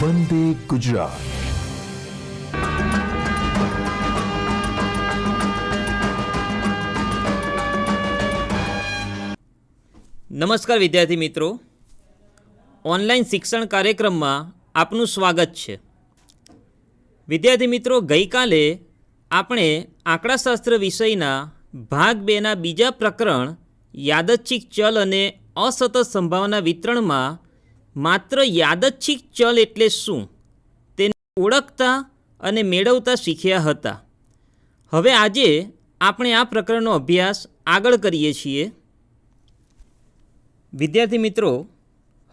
વંદે ગુજરાત. નમસ્કાર વિદ્યાર્થી મિત્રો, ઓનલાઈન શિક્ષણ કાર્યક્રમમાં આપનું સ્વાગત છે. વિદ્યાર્થી મિત્રો, ગઈકાલે આપણે આંકડાશાસ્ત્ર વિષયના ભાગ 2ના બીજા પ્રકરણ યાદચ્છિક ચલ અને અસતત સંભાવના વિતરણમાં માત્ર યાદચ્છિક ચલ એટલે શું તેને ઓળખતા અને મેળવતા શીખ્યા હતા. હવે આજે આપણે આ પ્રકરણનો અભ્યાસ આગળ કરીએ છીએ. વિદ્યાર્થી મિત્રો,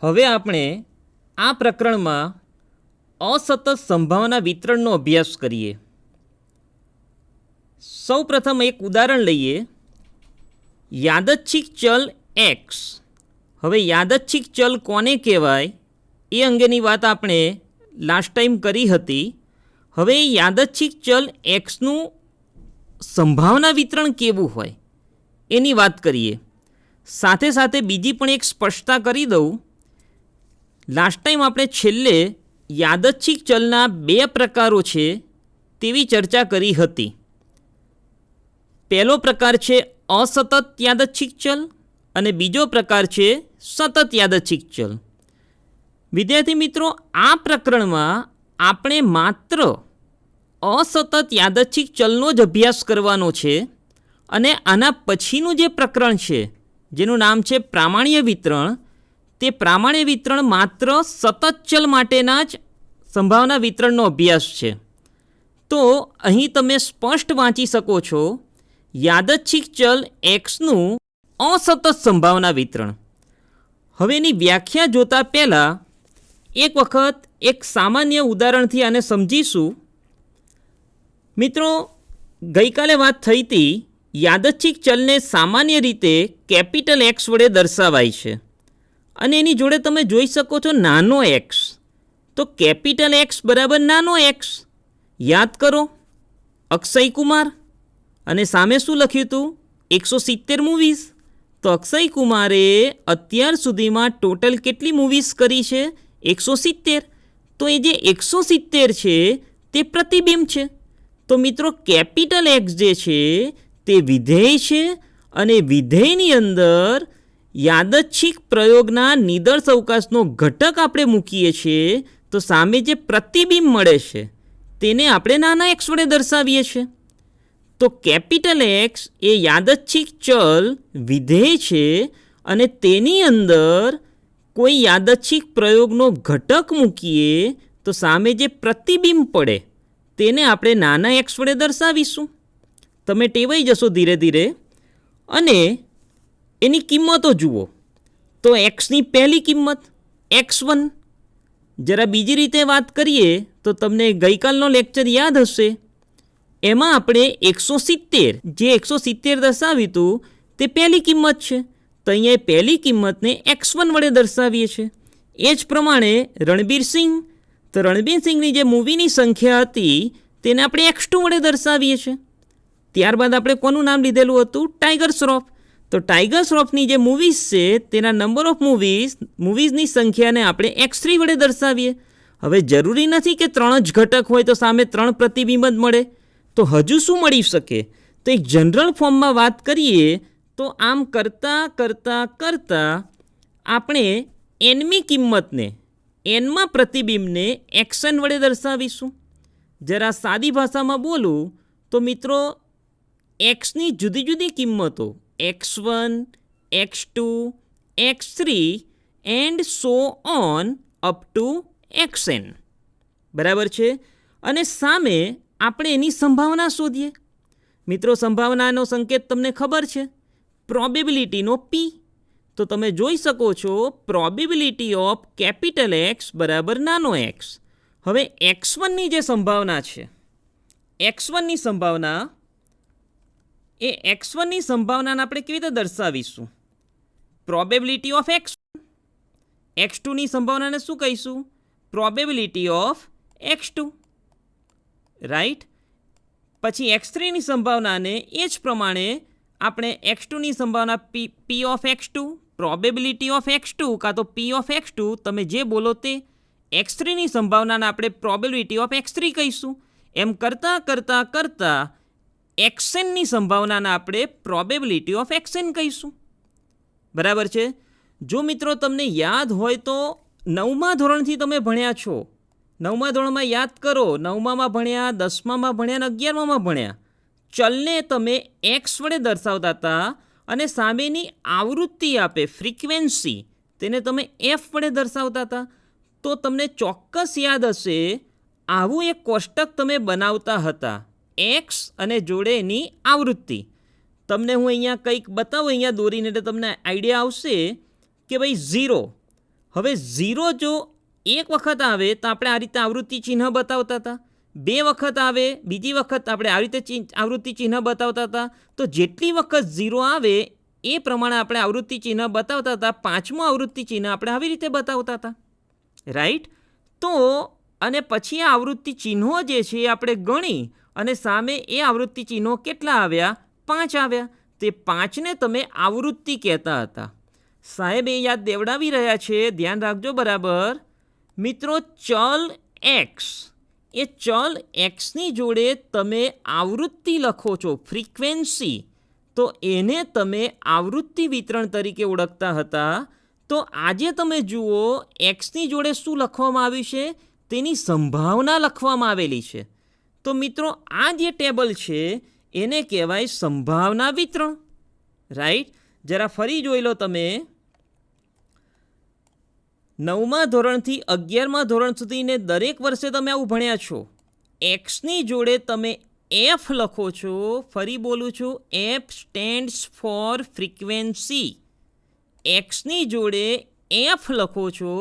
હવે આપણે આ પ્રકરણમાં અસતત સંભાવના વિતરણનો અભ્યાસ કરીએ. સૌ પ્રથમ એક ઉદાહરણ લઈએ. યાદચ્છિક ચલ એક્સ. હવે યાદચ્છિક ચલ કોને કહેવાય એ અંગેની વાત આપણે લાસ્ટ ટાઈમ કરી હતી. હવે યાદચ્છિક ચલ એક્સનું સંભાવના વિતરણ કેવું હોય એની વાત કરીએ. સાથે સાથે બીજી પણ એક સ્પષ્ટતા કરી દઉં. લાસ્ટ ટાઈમ આપણે છેલ્લે યાદચ્છિક ચલના 2 પ્રકારો છે તેવી ચર્ચા કરી હતી. પહેલો પ્રકાર છે અસતત યાદચ્છિક ચલ અને બીજો પ્રકાર છે સતત યાદચ્છિક ચલ. વિદ્યાર્થી મિત્રો, આ પ્રકરણમાં આપણે માત્ર અસતત યાદચ્છિક ચલનો જ અભ્યાસ કરવાનો છે અને આના પછીનું જે પ્રકરણ છે જેનું નામ છે પ્રામાણ્ય વિતરણ, તે પ્રામાણ્ય વિતરણ માત્ર સતત ચલ માટેના જ સંભાવના વિતરણનો અભ્યાસ છે. તો અહીં તમે સ્પષ્ટ વાંચી શકો છો યાદચ્છિક ચલ એક્સનું અસતત સંભાવના વિતરણ. હવે એની વ્યાખ્યા જોતા પહેલાં એક વખત એક સામાન્ય ઉદાહરણથી આને સમજીશું. મિત્રો, ગઈકાલે વાત થઈ હતી યાદચ્છિક ચલને સામાન્ય રીતે કેપિટલ એક્સ વડે દર્શાવાય છે અને એની જોડે તમે જોઈ શકો છો નાનો એક્સ. તો કેપિટલ એક્સ બરાબર નાનો એક્સ. યાદ કરો, અક્ષય કુમાર અને સામે શું લખ્યું હતું? 170 મૂવીઝ. તો અક્ષય કુમારે અત્યાર સુધીમાં ટોટલ કેટલી મૂવીઝ કરી છે? 170. તો એ જે 170 છે તે પ્રતિબિંબ છે. તો મિત્રો, કેપિટલ એક્સ જે છે તે વિધેય છે અને વિધેયની અંદર યાદચ્છિક પ્રયોગના નિદર્શ અવકાશનો ઘટક આપણે મૂકીએ છીએ તો સામે જે પ્રતિબિંબ મળે છે તેને આપણે નાના એક્સ વડે દર્શાવીએ છીએ. તો કેપિટલ એક્સ એ યાદચ્છિક ચલ વિધેય છે અને તેની અંદર કોઈ યાદચ્છિક પ્રયોગનો ઘટક મૂકીએ તો સામે જે પ્રતિબિંબ પડે તેને આપણે નાના એક્સ વડે દર્શાવીશું. તમે ટેવાઈ જશો ધીરે ધીરે. અને એની કિંમતો જુઓ. તો એક્સની પહેલી કિંમત x1. જરા બીજી રીતે વાત કરીએ તો તમને ગઈકાલનો લેક્ચર યાદ હશે. એમાં આપણે 170 જે 170 દર્શાવ્યું હતું તે પહેલી કિંમત છે. તો અહીંયા પહેલી કિંમતને x1 વડે દર્શાવીએ છીએ. એ જ પ્રમાણે રણબીર સિંહ. તો રણબીર સિંહની જે મૂવીની સંખ્યા હતી તેને આપણે x2 વડે દર્શાવીએ છીએ. ત્યારબાદ આપણે કોનું નામ લીધેલું હતું? ટાઈગર શ્રોફ. તો ટાઈગર શ્રોફની જે મૂવીઝ છે તેના નંબર ઓફ મૂવીઝની સંખ્યાને આપણે x3 વડે દર્શાવીએ. હવે જરૂરી નથી કે 3 જ ઘટક હોય તો સામે 3 પ્રતિબિંબ જ મળે. તો હજુ શું મળી શકે? તો એક જનરલ ફોર્મમાં વાત કરીએ તો આમ કરતાં કરતાં કરતાં આપણે એનમી કિંમતને, એનમાં પ્રતિબિંબને xn વડે દર્શાવીશું. જરા સાદી ભાષામાં બોલું તો મિત્રો, એક્સની જુદી જુદી કિંમતો x1, x2, x3 and so on up to xn બરાબર છે. અને સામે આપણે એની સંભાવના શોધીએ. મિત્રો, સંભાવનાનો સંકેત તમને ખબર છે, પ્રોબેબિલિટીનો p. તો તમે જોઈ શકો છો પ્રોબેબિલિટી ઓફ કેપિટલ એક્સ બરાબર નાનો એક્સ. હવે x1ની જે સંભાવના છે, x1ની સંભાવના એ x1ની સંભાવનાને આપણે કેવી રીતે દર્શાવીશું? Probability of x1. x2ની સંભાવનાને શું કહીશું? Probability of x2. રાઈટ. પછી x3ની સંભાવનાને એ જ પ્રમાણે આપણે x2ની સંભાવના p of x2, probability of x2 કાં તો p ઓફ x2, તમે જે બોલો તે, x3ની સંભાવનાને આપણે પ્રોબેબિલિટી ઓફ x3 કહીશું. એમ કરતાં કરતાં કરતાં xnની સંભાવનાને આપણે પ્રોબેબિલિટી ઓફ xn કહીશું. બરાબર છે. જો મિત્રો તમને યાદ હોય તો 9મા ધોરણથી તમે ભણ્યા છો. 9મા ધોરણમાં યાદ કરો, 9મામાં ભણ્યા, 10મામાં ભણ્યા અને 11મામાં ભણ્યા. ચલને તમે x વડે દર્શાવતા હતા અને સામેની આવૃત્તિ આપે ફ્રીક્વન્સી તેને તમે f વડે દર્શાવતા હતા. તો તમને ચોક્કસ યાદ હશે આવું એક કોષ્ટક તમે બનાવતા હતા, x અને જોડે એની આવૃત્તિ. તમને હું અહીંયા કંઈક બતાવું અહીંયા દોરીને એટલે તમને આઈડિયા આવશે કે ભાઈ 0. હવે 0 જો એક વખત આવે તો આપણે આ રીતે આવૃત્તિ ચિહ્ન બતાવતા હતા, 2 વખત આવે બીજી વખત આપણે આ રીતે આવૃત્તિ ચિહ્ન બતાવતા હતા. તો જેટલી વખત 0 આવે એ પ્રમાણે આપણે આવૃત્તિ ચિહ્ન બતાવતા હતા. 5મું આવૃત્તિ ચિહ્ન આપણે આવી રીતે બતાવતા હતા, રાઈટ. તો અને પછી આ આવૃત્તિ ચિહ્નો જે છે એ આપણે ગણી અને સામે એ આવૃત્તિ ચિહ્નો કેટલા આવ્યા? 5 આવ્યા. તે 5ને તમે આવૃત્તિ કહેતા હતા. સાહેબ એ યાદ દેવડાવી રહ્યા છે, ધ્યાન રાખજો બરાબર. મિત્રો ચલ x, એ ચલ xની જોડે તમે આવૃત્તિ લખો છો ફ્રીક્વન્સી, તો એને તમે આવૃત્તિ વિતરણ તરીકે ઓળખતા હતા. તો આજે તમે જુઓ xની જોડે શું લખવામાં આવ્યું છે? તેની સંભાવના લખવામાં આવેલી છે. તો મિત્રો આ જે ટેબલ છે એને કહેવાય સંભાવના વિતરણ, રાઈટ. જરા ફરી જોઈ લો તમે. 9મા ધોરણથી 11મા ધોરણ સુધીને દરેક વર્ષે તમે આવું ભણ્યા છો. એક્સની જોડે તમે એફ લખો છો. ફરી બોલું છું, એફ સ્ટેન્ડ્સ ફોર ફ્રીક્વન્સી. એક્સની જોડે એફ લખો છો.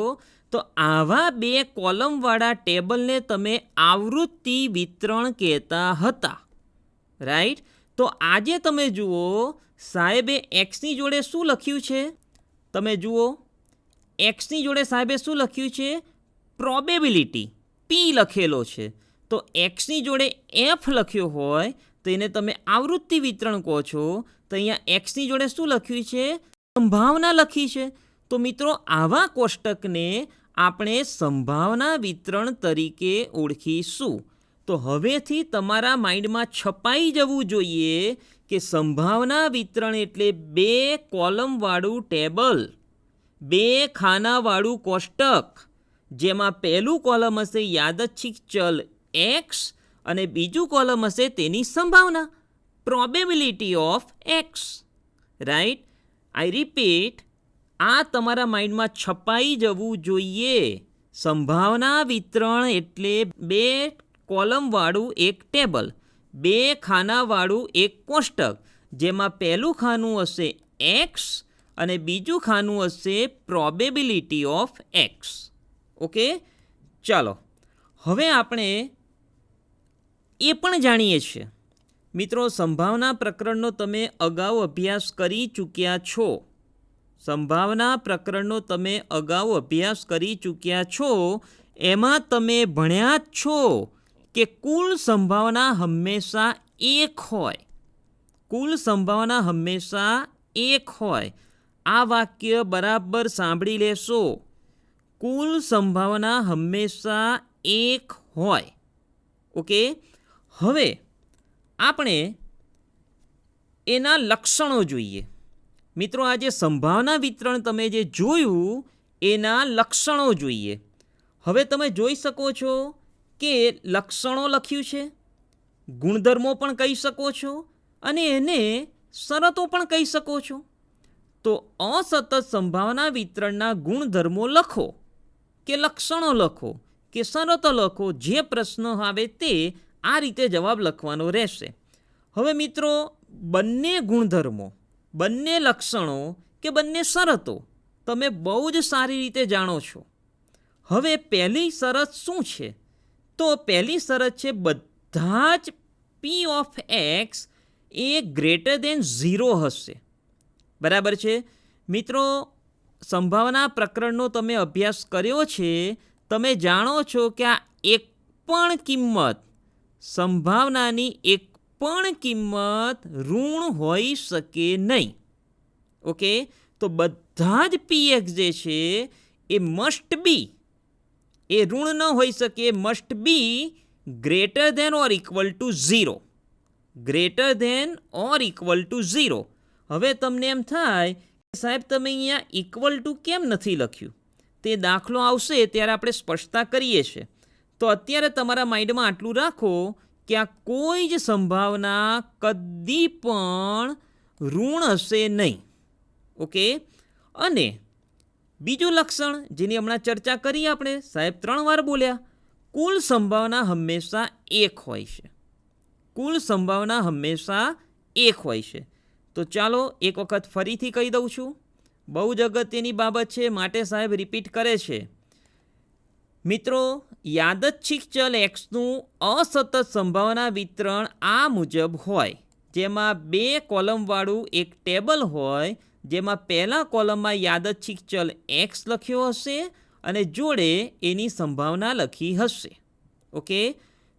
તો આવા 2 કોલમવાળા ટેબલને તમે આવૃત્તિ વિતરણ કહેતા હતા, રાઈટ. તો આજે તમે જુઓ સાહેબે એક્સની જોડે શું લખ્યું છે? તમે જુઓ એક્સની જોડે સાહેબે શું લખ્યું છે? પ્રોબેબિલિટી પી લખેલો છે. તો એક્સની જોડે એફ લખ્યો હોય તો એને તમે આવૃત્તિ વિતરણ કહો છો. તો અહીંયા એક્સની જોડે શું લખ્યું છે? સંભાવના લખી છે. તો મિત્રો આવા કોષ્ટકને આપણે સંભાવના વિતરણ તરીકે ઓળખીશું. તો હવેથી તમારા માઇન્ડમાં છપાઈ જવું જોઈએ કે સંભાવના વિતરણ એટલે 2 કોલમવાળું ટેબલ, 2 ખાનાવાળું કોષ્ટક, જેમાં પહેલું કોલમ હશે યાદચ્છિક ચલ x અને બીજું કોલમ હશે તેની સંભાવના, probability of x, right. I repeat, આ તમારા માઇન્ડમાં છપાઈ જવું જોઈએ. સંભાવના વિતરણ એટલે 2 કોલમવાળું એક ટેબલ, 2 ખાનાવાળું એક કોષ્ટક, જેમાં પહેલું ખાનું હશે x અને બીજું ખાનું હશે પ્રોબેબિલિટી ઓફ x. ઓકે, ચાલો હવે આપણે એ પણ જાણીએ છીએ મિત્રો, સંભાવના પ્રકરણનો તમે અગાઉ અભ્યાસ કરી ચૂક્યા છો. સંભાવના પ્રકરણનો તમે અગાઉ અભ્યાસ કરી ચૂક્યા છો. એમાં તમે ભણ્યા જ છો કે કુલ સંભાવના હંમેશા 1 હોય. કુલ સંભાવના હંમેશા 1 હોય. આ વાક્ય બરાબર સાંભળી લેશો. કુલ સંભાવના હંમેશા 1 હોય. ઓકે, હવે આપણે એના લક્ષણો જોઈએ. મિત્રો આજે સંભાવના વિતરણ તમે જે જોયું એના લક્ષણો જોઈએ. હવે તમે જોઈ શકો છો કે લક્ષણો લખ્યું છે, ગુણધર્મો પણ કહી શકો છો અને એને શરતો પણ કહી શકો છો. તો અસતત સંભાવના વિતરણના ગુણધર્મો લખો કે લક્ષણો લખો કે શરતો લખો, જે પ્રશ્ન આવે તે આ રીતે જવાબ લખવાનો રહેશે. હવે મિત્રો બંને ગુણધર્મો, બંને લક્ષણો કે બંને શરતો તમે બહુ જ સારી રીતે જાણો છો. હવે પહેલી શરત શું છે? તો પહેલી શરત છે બધા જ પી of x A greater than 0 હશે. બરાબર છે મિત્રો, સંભાવના પ્રકરણનો તમે અભ્યાસ કર્યો છે. તમે જાણો છો કે આ એક પણ કિંમત, સંભાવનાની એક પણ કિંમત ઋણ હોઈ શકે નહીં. ઓકે, તો બધા જ પી એક્સ જે છે એ મસ્ટ બી એ ઋણ ન હોઈ શકે, must be greater than or equal to 0. Greater than or equal to 0. હવે તમને એમ થાય કે સાહેબ તમે અહીંયા ઇક્વલ ટુ કેમ નથી લખ્યું? તે દાખલો આવશે ત્યારે આપણે સ્પષ્ટતા કરીએ છીએ. તો અત્યારે તમારા માઇન્ડમાં આટલું રાખો કે આ કોઈ જ સંભાવના કદી પણ ઋણ હશે નહીં. ઓકે. અને બીજું લક્ષણ જેની હમણાં ચર્ચા કરી આપણે, સાહેબ 3 વાર બોલ્યા, કુલ સંભાવના હંમેશા 1 હોય છે. કુલ સંભાવના હંમેશા 1 હોય છે. તો ચાલો એક વખત ફરીથી કહી દઉં છું, બહુ જ અગત્યની બાબત છે, માટે સાહેબ રિપીટ કરે છે. મિત્રો, યાદચ્છિક ચલ એક્સનું અસતત સંભાવના વિતરણ આ મુજબ હોય, જેમાં 2 કોલમવાળું એક ટેબલ હોય, જેમાં પહેલા કોલમમાં યાદચ્છિક ચલ એક્સ લખ્યો હશે અને જોડે એની સંભાવના લખી હશે. ઓકે.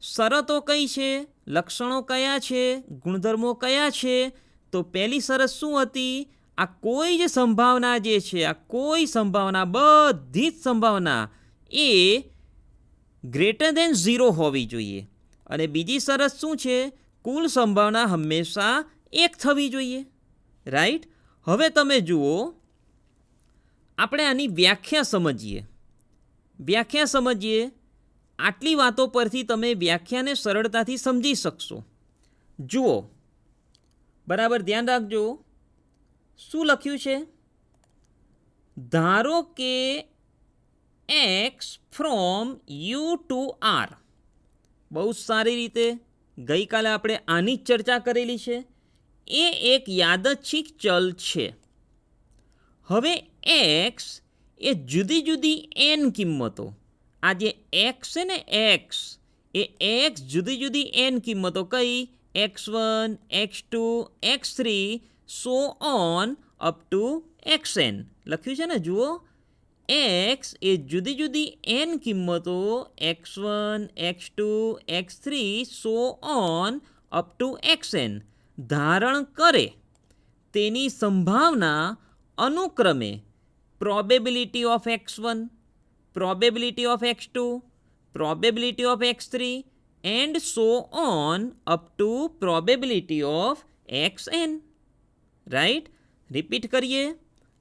શરતો કઈ છે, લક્ષણો કયા છે, ગુણધર્મો કયા છે? તો પહેલી શરત શું હતી? આ કોઈ જ સંભાવના જે છે, આ કોઈ સંભાવના, બધી જ સંભાવના એ ગ્રેટર ધેન 0 હોવી જોઈએ. અને બીજી શરત શું છે? કુલ સંભાવના હંમેશા 1 થવી જોઈએ. રાઈટ. હવે તમે જુઓ, આપણે આની વ્યાખ્યા સમજીએ. આટલી વાતો પરથી તમે વ્યાખ્યાને સરળતાથી સમજી શકશો. જુઓ, બરાબર ધ્યાન રાખજો. શું લખ્યું છે? ધારો કે X from U to R. બહુ સારી રીતે ગઈકાલે આપણે આની જ ચર્ચા કરેલી છે. એ એક યાદચ્છિક ચલ છે. હવે એક્સ એ જુદી જુદી n કિંમતો, આ જે એક્સ છે ને, એક્સ એ એક્સ જુદી જુદી n કિંમતો કઈ? x1, x2, x3 so on up to xn લખ્યું છે ને. જુઓ, એક્સ એ જુદી જુદી n કિંમતો x1, x2, x3 so on up to xn ધારણ કરે તેની સંભાવના અનુક્રમે probability of x1, probability of x2, probability of x3 and so on up to probability of xn. Right. Repeat કરીએ.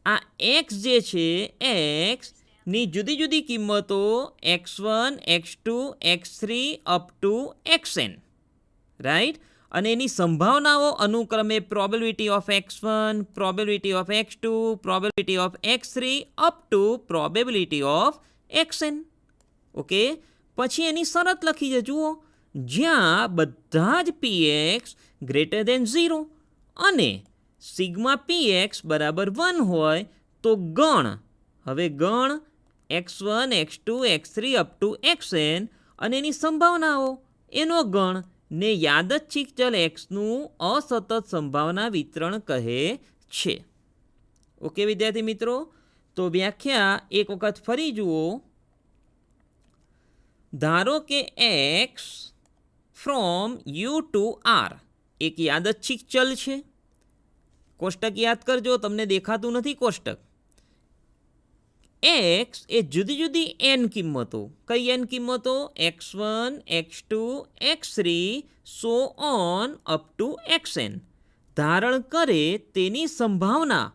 આ x જે છે, એક્સની જુદી જુદી કિંમતો x1, x2, x3 up to xn. Right. અને એની સંભાવનાઓ અનુક્રમે probability of x1, probability of x2, probability of x3 up to probability of xn. Okay. પછી એની શરત લખી છે. જુઓ, જ્યાં બધા જ px ગ્રેટર ધેન 0 અને સિગ્મા px બરાબર 1 હોય તો ગણ, હવે ગણ x1, x2, x3 up to xn અને એની સંભાવનાઓ, એનો ગણ ને યાદચ્છિક ચલ એક્સનું અસતત સંભાવના વિતરણ કહે છે. ઓકે વિદ્યાર્થી મિત્રો, તો વ્યાખ્યા એક વખત ફરી જુઓ. ધારો કે X from U to R એક યાદચ્છિક ચલ છે. કોષ્ટક યાદ કરજો, તમને દેખાતું નથી કોષ્ટક. એક્સ એ જુદી જુદી n કિંમતો, કઈ n કિંમતો? x1, x2, x3 so on up to xn ધારણ કરે તેની સંભાવના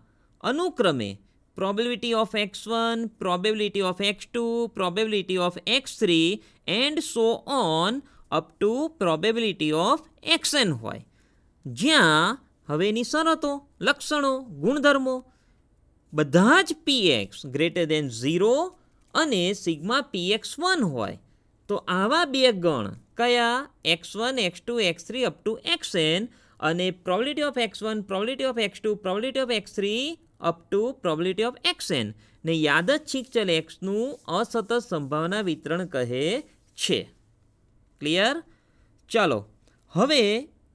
અનુક્રમે probability of x1, probability of x2, probability of x3 and so on up to probability of xn હોય. જ્યાં હવે એની શરતો, લક્ષણો, ગુણધર્મો બધા જ px ગ્રેટર ધેન 0 અને સિગ્મા px 1 હોય. તો આવા બે ગણ કયા? x1, x2, x3 up to xn અને probability of x1, probability of x2, probability of x3 up to probability of xn ને યાદચ્છિક ચલ એક્સનું અસતત સંભાવના વિતરણ કહે છે. ક્લિયર? ચાલો હવે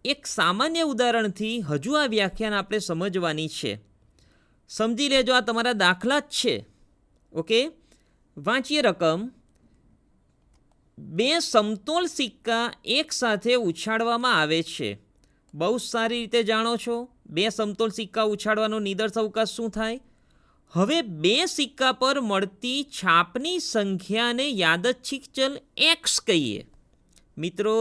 એક સામાન્ય ઉદાહરણથી હજુ આ વ્યાખ્યાન આપણે સમજવાની છે. સમજી લેજો, આ તમારા દાખલા જ છે. ઓકે. વાંચીએ રકમ. 2 સમતોલ સિક્કા એક સાથે ઉછાળવામાં આવે છે. બહુ સારી રીતે જાણો છો 2 સમતોલ સિક્કા ઉછાળવાનો નિદર્શ અવકાશ શું થાય? હવે બે સિક્કા પર મળતી છાપની સંખ્યાને યાદચ્છિક ચલ એક્સ કહીએ. મિત્રો,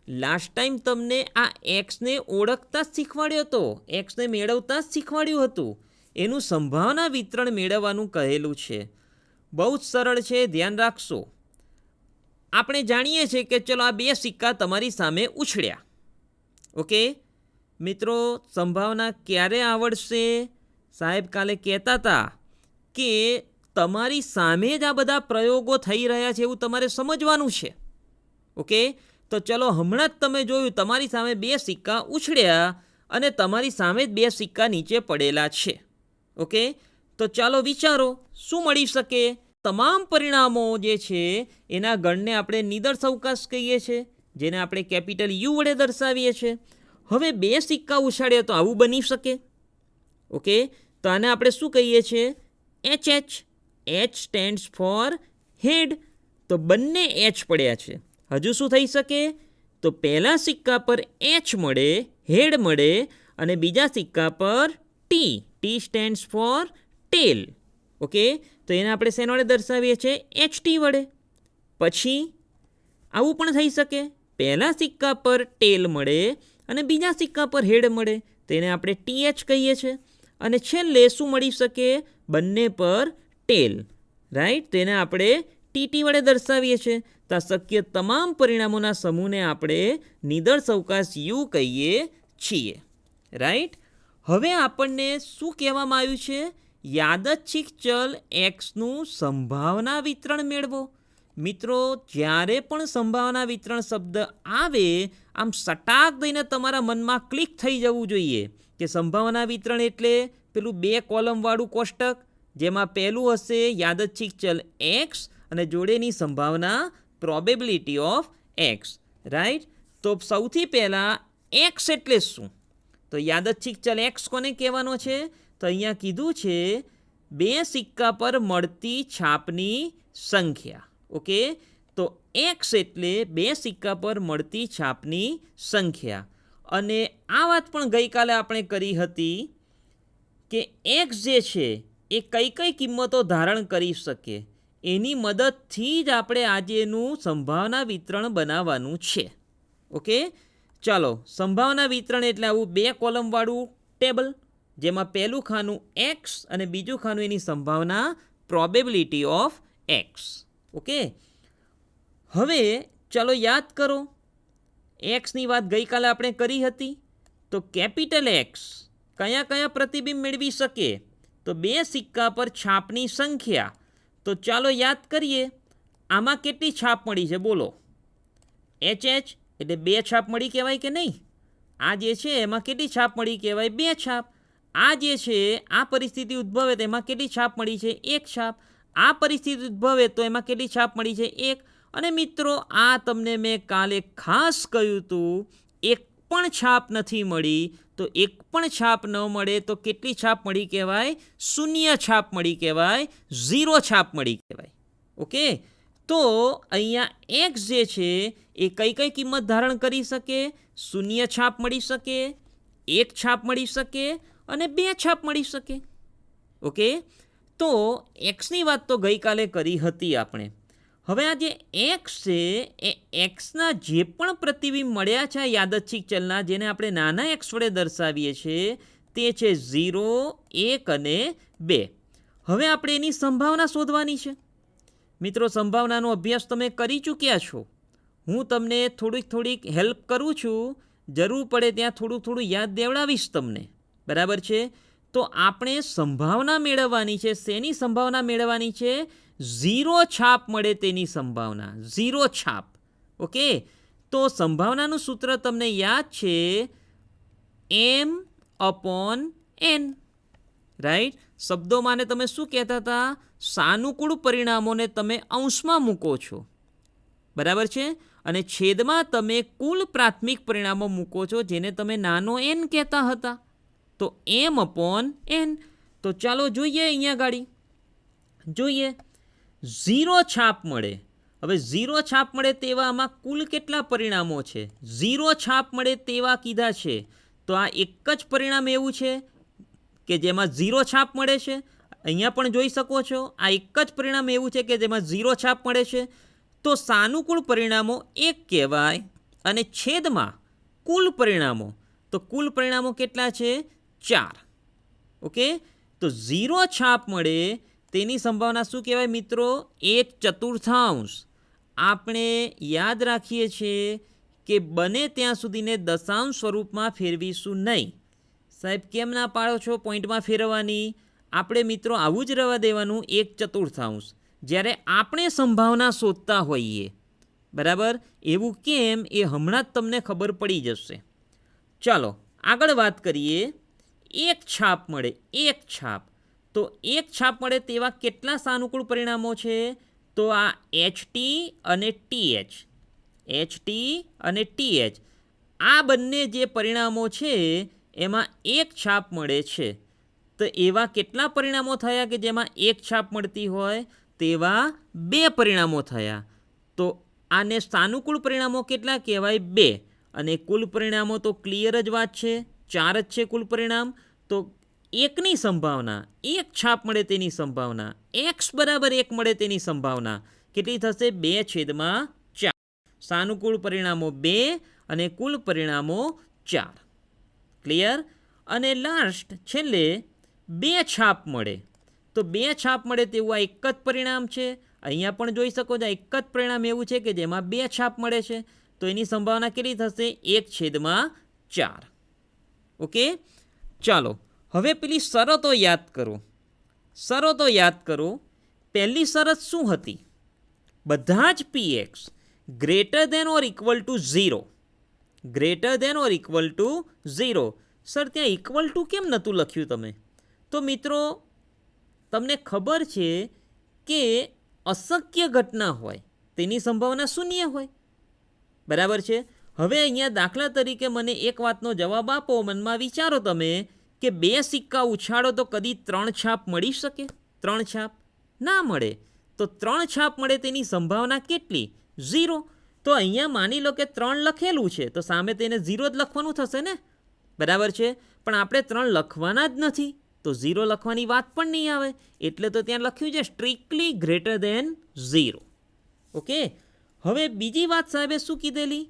લાસ્ટ ટાઈમ તમને આ એક્સને ઓળખતા જ શીખવાડ્યો હતો, એક્સને મેળવતા જ શીખવાડ્યું હતું. એનું સંભાવના વિતરણ મેળવવાનું કહેલું છે. બહુ જ સરળ છે, ધ્યાન રાખશો. આપણે જાણીએ છીએ કે ચલો આ બે સિક્કા તમારી સામે ઉછળ્યા. ઓકે મિત્રો, સંભાવના ક્યારે આવડશે? સાહેબ કાલે કહેતા હતા કે તમારી સામે જ આ બધા પ્રયોગો થઈ રહ્યા છે એવું તમારે સમજવાનું છે. ઓકે, તો ચલો હમણાં જ તમે જોયું તમારી સામે બે સિક્કા ઉછળ્યા અને તમારી સામે જ બે સિક્કા નીચે પડેલા છે. ઓકે, તો ચાલો વિચારો શું મળી શકે? તમામ પરિણામો જે છે એના ગણને આપણે નિદર્શ અવકાશ કહીએ છીએ, જેને આપણે કેપિટલ યુ વડે દર્શાવીએ છીએ. હવે બે સિક્કા ઉછાળીએ તો આવું બની શકે. ઓકે, તો આને આપણે શું કહીએ છીએ? H H. H stands for head. તો બંને એચ પડ્યા છે. હજુ શું થઈ શકે? તો પહેલા સિક્કા પર એચ મળે, હેડ મળે, અને બીજા સિક્કા પર T. T stands for tail. Okay, તો એને આપણે શેના વડે દર્શાવીએ છીએ? એચ ટી વડે. પછી આવું પણ થઈ શકે, પહેલા સિક્કા પર ટેલ મળે અને બીજા સિક્કા પર હેડ મળે, તેને આપણે ટી એચ કહીએ છીએ. અને છેલ્લે શું મળી શકે? બંને પર ટેલ. રાઈટ, તેને આપણે ટીટી વડે દર્શાવીએ છીએ. તો આ શક્ય તમામ પરિણામોના સમૂહને આપણે નિદર્શ અવકાશ યુ કહીએ છીએ. રાઈટ, હવે આપણને શું કહેવામાં આવ્યું છે? યાદચ્છિક ચલ એક્સનું સંભાવના વિતરણ મેળવો. મિત્રો, જ્યારે પણ સંભાવના વિતરણ શબ્દ આવે આમ સટાક દઈને તમારા મનમાં ક્લિક થઈ જવું જોઈએ કે સંભાવના વિતરણ એટલે પેલું 2 કોલમવાળું કોષ્ટક, જેમાં પહેલું હશે યાદચ્છિક ચલ એક્સ અને જોડેની સંભાવના પ્રોબેબિલિટી ઓફ એક્સ. રાઈટ, તો સૌથી પહેલાં એક્સ એટલે શું? તો યાદચ્છિક ચલ એક્સ કોને કહેવાનો છે? તો અહીંયા કીધું છે બે સિક્કા પર મળતી છાપની સંખ્યા. ઓકે, તો એક્સ એટલે બે સિક્કા પર મળતી છાપની સંખ્યા. અને આ વાત પણ ગઈકાલે આપણે કરી હતી કે એક્સ જે છે એ કઈ કઈ કિંમતો ધારણ કરી શકે, એની મદદથી જ આપણે આજેનું સંભાવના વિતરણ બનાવવાનું છે. ઓકે, ચાલો, સંભાવના વિતરણ એટલે આવું 2 કોલમવાળું ટેબલ, જેમાં પહેલું ખાનું એક્સ અને બીજું ખાનું એની સંભાવના પ્રોબેબિલિટી ઓફ એક્સ. ઓકે, હવે ચાલો યાદ કરો, એક્સની વાત ગઈકાલે આપણે કરી હતી. તો કેપિટલ એક્સ કયા કયા પ્રતિબિંબ મેળવી શકે? તો બે સિક્કા પર છાપની સંખ્યા. તો ચાલો યાદ કરીએ, આમાં કેટલી છાપ મળી છે બોલો? એચ એચ એટલે 2 છાપ મળી કહેવાય કે નહીં? આ જે છે એમાં કેટલી છાપ મળી કહેવાય? 2 છાપ. આ જે છે આ પરિસ્થિતિ ઉદ્ભવે તો એમાં કેટલી છાપ મળી છે? 1 છાપ. આ પરિસ્થિતિ ઉદ્ભવે તો એમાં કેટલી છાપ મળી છે? 1. અને મિત્રો, આ તમને મેં કાલે ખાસ કહ્યું હતું, એક પણ છાપ નથી મળી. તો એક પણ છાપ ન મળે તો કેટલી છાપ મળી કહેવાય? 0 છાપ મળી કહેવાય, 0 છાપ મળી કહેવાય. ઓકે, તો અહીંયા એક્સ જે છે એ કઈ કઈ કિંમત ધારણ કરી શકે? 0 છાપ મળી શકે, 1 છાપ મળી શકે અને 2 છાપ મળી શકે. ઓકે, તો એક્સની વાત તો ગઈકાલે કરી હતી આપણે. હવે આ જે એક્સ છે એ એક્સના જે પણ પ્રતિબિંબ મળ્યા છે યાદચ્છિક ચલના, જેને આપણે નાના એક્સ વડે દર્શાવીએ છીએ, તે છે 0, 1 અને 2. હવે આપણે એની સંભાવના શોધવાની છે. મિત્રો, સંભાવનાનો અભ્યાસ તમે કરી ચૂક્યા છો. હું તમને થોડીક હેલ્પ કરું છું, જરૂર પડે ત્યાં થોડું યાદ દેવડાવીશ તમને. બરાબર છે? તો આપણે સંભાવના મેળવવાની છે. શેની સંભાવના મેળવવાની છે? 0 છાપ મળે તેની સંભાવના. 0 છાપ. ઓકે, તો સંભાવનાનું સૂત્ર તમને યાદ છે, m/n. રાઈટ, શબ્દોમાં તમે શું કહેતા હતા? સાનુકૂળ પરિણામોને તમે અંશમાં મૂકો છો. બરાબર છે? અને છેદમાં તમે કુલ પ્રાથમિક પરિણામો મૂકો છો, જેને તમે નાનો n કહેતા હતા. તો m/n. તો ચાલો જોઈએ, અહીંયા ગાડી જોઈએ, 0 છાપ મળે. હવે 0 છાપ મળે તેવા આમાં કુલ કેટલા પરિણામો છે? 0 છાપ મળે તેવા કીધા છે. તો આ એક જ પરિણામ એવું છે કે જેમાં 0 છાપ મળે છે. અહીંયા પણ જોઈ શકો છો આ એક જ પરિણામ એવું છે કે જેમાં 0 છાપ મળે છે. તો સાનુકૂળ પરિણામો 1 કહેવાય અને છેદમાં કુલ પરિણામો, તો કુલ પરિણામો કેટલા છે? 4. ઓકે, તો 0 છાપ મળે તેની સંભાવના શું કહેવાય મિત્રો? 1/4. આપણે યાદ રાખીએ છીએ કે બને ત્યાં સુધીને દશાંશ સ્વરૂપમાં ફેરવીશું નહીં. સાહેબ કેમ ના પાડો છો પોઈન્ટમાં ફેરવવાની? આપણે મિત્રો આવું જ રહેવા દેવાનું 1/4, જ્યારે આપણે સંભાવના શોધતા હોઈએ. બરાબર, એવું કેમ એ હમણાં જ તમને ખબર પડી જશે. ચાલો આગળ વાત કરીએ. 1 છાપ મળે, 1 છાપ. તો 1 છાપ મળે તેવા કેટલા સાનુકૂળ પરિણામો છે? તો આ HT અને TH, HT અને TH આ બંને જે પરિણામો છે એમાં 1 છાપ મળે છે. તો એવા કેટલા પરિણામો થયા કે જેમાં 1 છાપ મળતી હોય? તેવા 2 પરિણામો થયા. તો આને સાનુકૂળ પરિણામો કેટલા કહેવાય? 2. અને કુલ પરિણામો તો ક્લિયર જ વાત છે, 4 જ છે કુલ પરિણામ. તો 1ની સંભાવના, 1 છાપ મળે તેની સંભાવના, x બરાબર 1 મળે તેની સંભાવના કેટલી થશે? 2/4. સાનુકૂળ પરિણામો 2 અને કુલ પરિણામો 4. ક્લિયર? અને લાસ્ટ છેલ્લે 2 છાપ મળે. તો 2 છાપ મળે તેવું આ એક જ પરિણામ છે. અહીંયા પણ જોઈ શકો છો એક જ પરિણામ એવું છે કે જેમાં 2 છાપ મળે છે. તો એની સંભાવના કેટલી થશે? 1/4. ઓકે, ચાલો હવે પેલી શરતો યાદ કરો. શરતો યાદ કરો. પહેલી શરત શું હતી? બધા જ px greater than or equal to 0. Greater than or equal to 0. Sir ત્યાં ઇક્વલ ટુ કેમ નહોતું લખ્યું તમે? તો મિત્રો તમને ખબર છે કે અશક્ય ઘટના હોય તેની સંભાવના શૂન્ય હોય. બરાબર છે. હવે અહીંયા દાખલા તરીકે મને એક વાતનો જવાબ આપો, મનમાં વિચારો તમે કે 2 સિક્કા ઉછાળો તો કદી 3 છાપ મળી શકે? 3 છાપ ના મળે. તો 3 છાપ મળે તેની સંભાવના કેટલી? 0. તો અહીંયા માની લો કે 3 લખેલું છે તો સામે તેને 0 જ લખવાનું થશે ને. બરાબર છે. પણ આપણે 3 લખવાના જ નથી તો 0 લખવાની વાત પણ નહીં આવે. એટલે તો ત્યાં લખ્યું છે સ્ટ્રિક્ટલી ગ્રેટર દેન 0. ઓકે, હવે બીજી વાત સાહેબે શું કીધેલી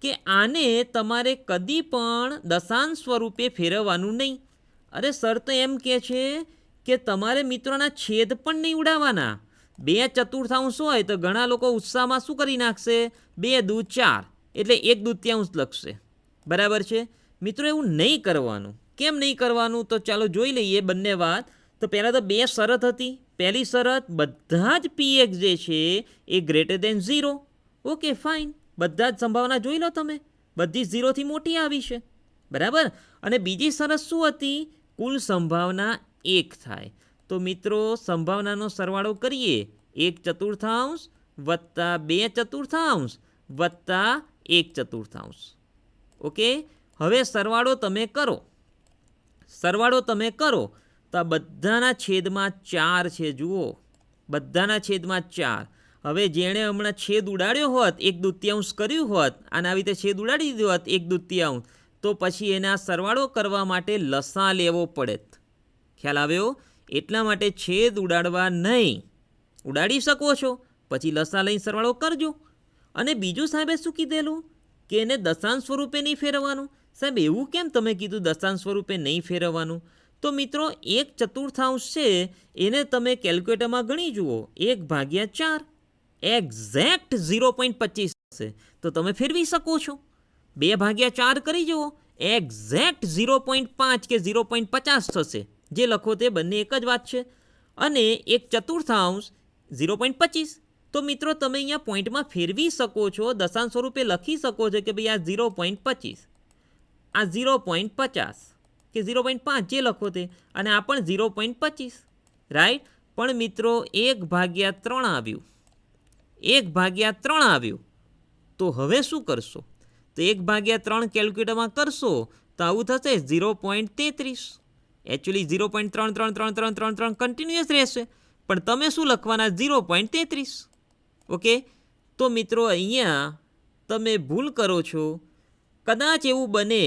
કે આને તમારે કદી પણ દશાંશ સ્વરૂપે ફેરવવાનું નહીં. અરે સર તો એમ કહે છે કે તમારે મિત્રોના છેદ પણ નહીં ઉડાવવાના. 2/4 હોય તો ઘણા લોકો ઉત્સાહમાં શું કરી નાખશે? 2 × 4 એટલે 1/2 લખશે. બરાબર છે મિત્રો, એવું નહીં કરવાનું. કેમ નહીં કરવાનું? તો ચાલો જોઈ લઈએ બંને વાત. તો પહેલાં તો 2 શરત હતી. પહેલી શરત, બધા જ px જે છે એ ગ્રેટર દેન 0. ઓકે ફાઇન, બધા જ સંભાવના જોઈ લો તમે, બધી 0થી મોટી આવી છે. બરાબર. અને બીજી શરત શું હતી? કુલ સંભાવના 1 થાય. તો મિત્રો સંભાવનાનો સરવાળો કરીએ. 1/4 વત્તા 2/4 વત્તા 1/4. ઓકે, હવે સરવાળો તમે કરો. સરવાળો તમે કરો તો આ બધાના છેદમાં 4 છે. જુઓ, બધાના છેદમાં 4. હવે જેણે હમણાં છેદ ઉડાડ્યો હોત, 1/2 કર્યું હોત અને આવી રીતે છેદ ઉડાડી દીધો હોત 1/2, તો પછી એને આ સરવાળો કરવા માટે લસા લેવો પડે. ખ્યાલ આવ્યો? એટલા માટે છેદ ઉડાડવા નહીં. ઉડાડી શકો છો, પછી લસા લઈને સરવાળો કરજો. અને બીજું સાહેબે શું કીધેલું કે એને દશાંશ સ્વરૂપે નહીં ફેરવવાનું. સાહેબ એવું કેમ તમે કીધું દશાંશ સ્વરૂપે નહીં ફેરવવાનું? તો મિત્રો 1/4 છે એને તમે કેલ્ક્યુલેટરમાં ગણી જુઓ. 1/4 એક્ઝેક્ટ 0.25 હશે તો તમે ફેરવી શકો છો. 2/4 કરી જુઓ, એક્ઝેક્ટ 0.5 કે 0.50 થશે. જે લખો તે બંને એક જ વાત છે. અને 1/4 0.25. તો મિત્રો તમે અહીંયા પોઈન્ટમાં ફેરવી શકો છો, દશાંશ સ્વરૂપે લખી શકો છો કે ભાઈ આ 0.25, આ 0.50 કે 0.5 જે લખો તે, અને આ પણ 0.25. રાઈટ. પણ મિત્રો 1/3 આવ્યું, 1/3 આવ્યું. તો હવે શું કરશો? તો 1/3 કેલ્ક્યુલેટરમાં કરશો તો આવું થશે 0.33. એકચ્યુઅલી 0.333333 કન્ટિન્યુઅસ રહેશે, પણ તમે શું લખવાના? 0.33. ઓકે, તો મિત્રો અહીંયા તમે ભૂલ કરો છો. કદાચ એવું બને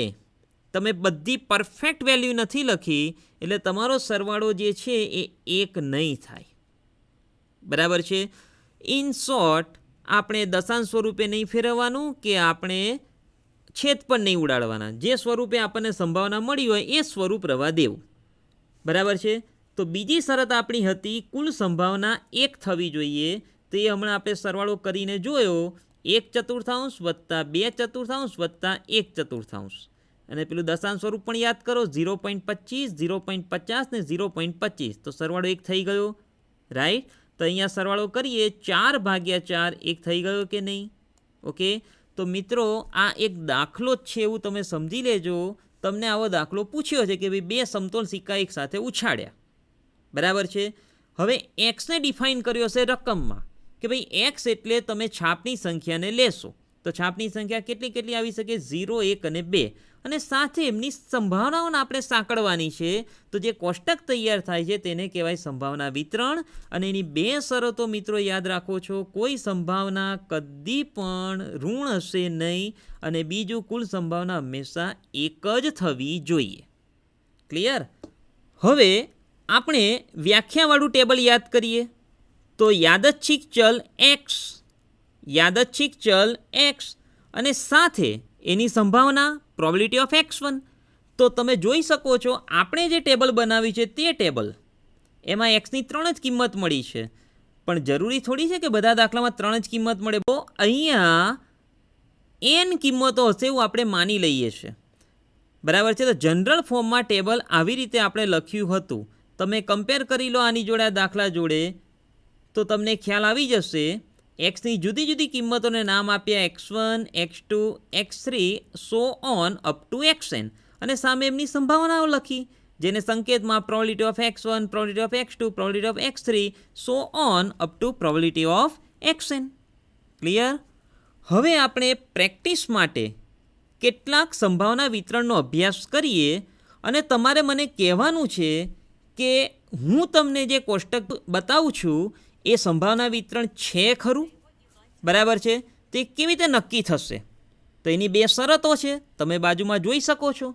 તમે બધી પરફેક્ટ વેલ્યુ નથી લખી એટલે તમારો સરવાળો જે છે એ 1 નહીં થાય. બરાબર છે. ઇન શોર્ટ, આપણે દશાંશ સ્વરૂપે નહીં ફેરવવાનું કે આપણે છેદ પણ નહીં ઉડાડવાના. જે સ્વરૂપે આપણને સંભાવના મળી હોય એ સ્વરૂપ રહેવા દેવું. બરાબર છે. તો બીજી શરત આપણી હતી કુલ સંભાવના 1 થવી જોઈએ. તો એ હમણાં આપણે સરવાળો કરીને જોયો, 1/4 વત્તા 2/4 વત્તા 1/4. અને પેલું દશાંશ સ્વરૂપ પણ યાદ કરો, 0.25, 0.50 ને 0.25. તો સરવાળો 1 થઈ ગયો, રાઈટ. તો અહીંયા સરવાળો કરીએ, 4/4 1 થઈ ગયો કે નહીં? ઓકે. તો મિત્રો આ એક દાખલો જ છે એવું તમે સમજી લેજો. તમને આવો દાખલો પૂછ્યો છે કે ભાઈ 2 સમતોલ સિક્કા એક સાથે ઉછાળ્યા. બરાબર છે. હવે એક્સને ડિફાઇન કર્યો છે રકમમાં કે ભાઈ એક્સ એટલે તમે છાપની સંખ્યાને લેશો. તો છાપની સંખ્યા કેટલી આવી શકે? 0, 1 અને 2. અને સાથે એમની સંભાવનાઓને આપણે સાંકળવાની છે. તો જે કોષ્ટક તૈયાર થાય છે તેને કહેવાય સંભાવના વિતરણ. અને એની 2 શરતો મિત્રો યાદ રાખો છો. કોઈ સંભાવના કદી પણ ઋણ હશે નહીં અને બીજું કુલ સંભાવના હંમેશા 1 જ થવી જોઈએ. ક્લિયર? હવે આપણે વ્યાખ્યાવાળું ટેબલ યાદ કરીએ. તો યાદચ્છિક ચલ x અને સાથે એની સંભાવના પ્રોબેબિલિટી ઓફ x1. તો તમે જોઈ શકો છો આપણે જે ટેબલ બનાવ્યું છે તે ટેબલ એમાં એક્સની 3 જ કિંમત મળી છે. પણ જરૂરી થોડી છે કે બધા દાખલામાં 3 જ કિંમત મળે. તો અહીંયા n કિંમતો હશે એવું આપણે માની લઈએ છીએ. બરાબર છે. તો જનરલ ફોર્મમાં ટેબલ આવી રીતે આપણે લખ્યું હતું. તમે કમ્પેર કરી લો આની જોડે, આ દાખલા જોડે, તો તમને ખ્યાલ આવી જશે. એક્સની જુદી જુદી કિંમતોને નામ આપ્યા x1, x2, x3 so on up to xn. અને સામે એમની સંભાવનાઓ લખી જેને સંકેતમાં probability of x1, probability of x2, probability of x3 so on up to probability of xn. Clear? હવે આપણે પ્રેક્ટિસ માટે કેટલાક સંભાવના વિતરણનો અભ્યાસ કરીએ અને તમારે મને કહેવાનું છે કે હું તમને જે કોષ્ટક બતાવું છું એ સંભાવના વિતરણ છે ખરું? બરાબર છે. તે કેવી રીતે નક્કી થશે? તો એની 2 શરતો છે, તમે બાજુમાં જોઈ શકો છો.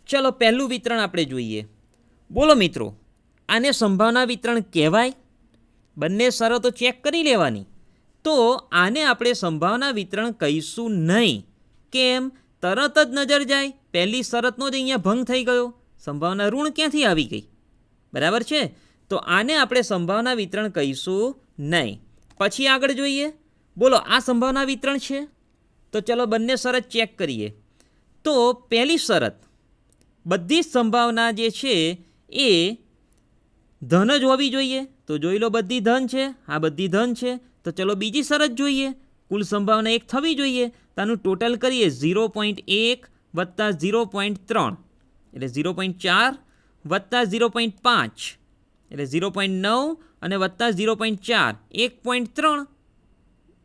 ચલો પહેલું વિતરણ આપણે જોઈએ. બોલો મિત્રો, આને સંભાવના વિતરણ કહેવાય? બંને શરતો ચેક કરી લેવાની. તો આને આપણે સંભાવના વિતરણ કહીશું નહીં. કેમ? તરત જ નજર જાય, પહેલી શરતનો જ અહીંયા ભંગ થઈ ગયો. સંભાવના ઋણ ક્યાંથી આવી ગઈ? બરાબર છે. તો આને આપણે સંભાવના વિતરણ કહીશું નહીં. પછી આગળ જોઈએ. બોલો, આ સંભાવના વિતરણ છે? તો ચલો બંને શરત ચેક કરીએ. તો પહેલી શરત, બધી જ સંભાવના જે છે એ ધન જ હોવી જોઈએ. તો જોઈ લો, બધી ધન છે. આ બધી ધન છે. તો ચલો બીજી શરત જોઈએ. કુલ સંભાવના 1 થવી જોઈએ. તો આનું ટોટલ કરીએ, 0.1 વત્તા 0.3 એટલે 0.4 વત્તા 0.5 એટલે 0.9 અને વત્તા 0.4 1.3.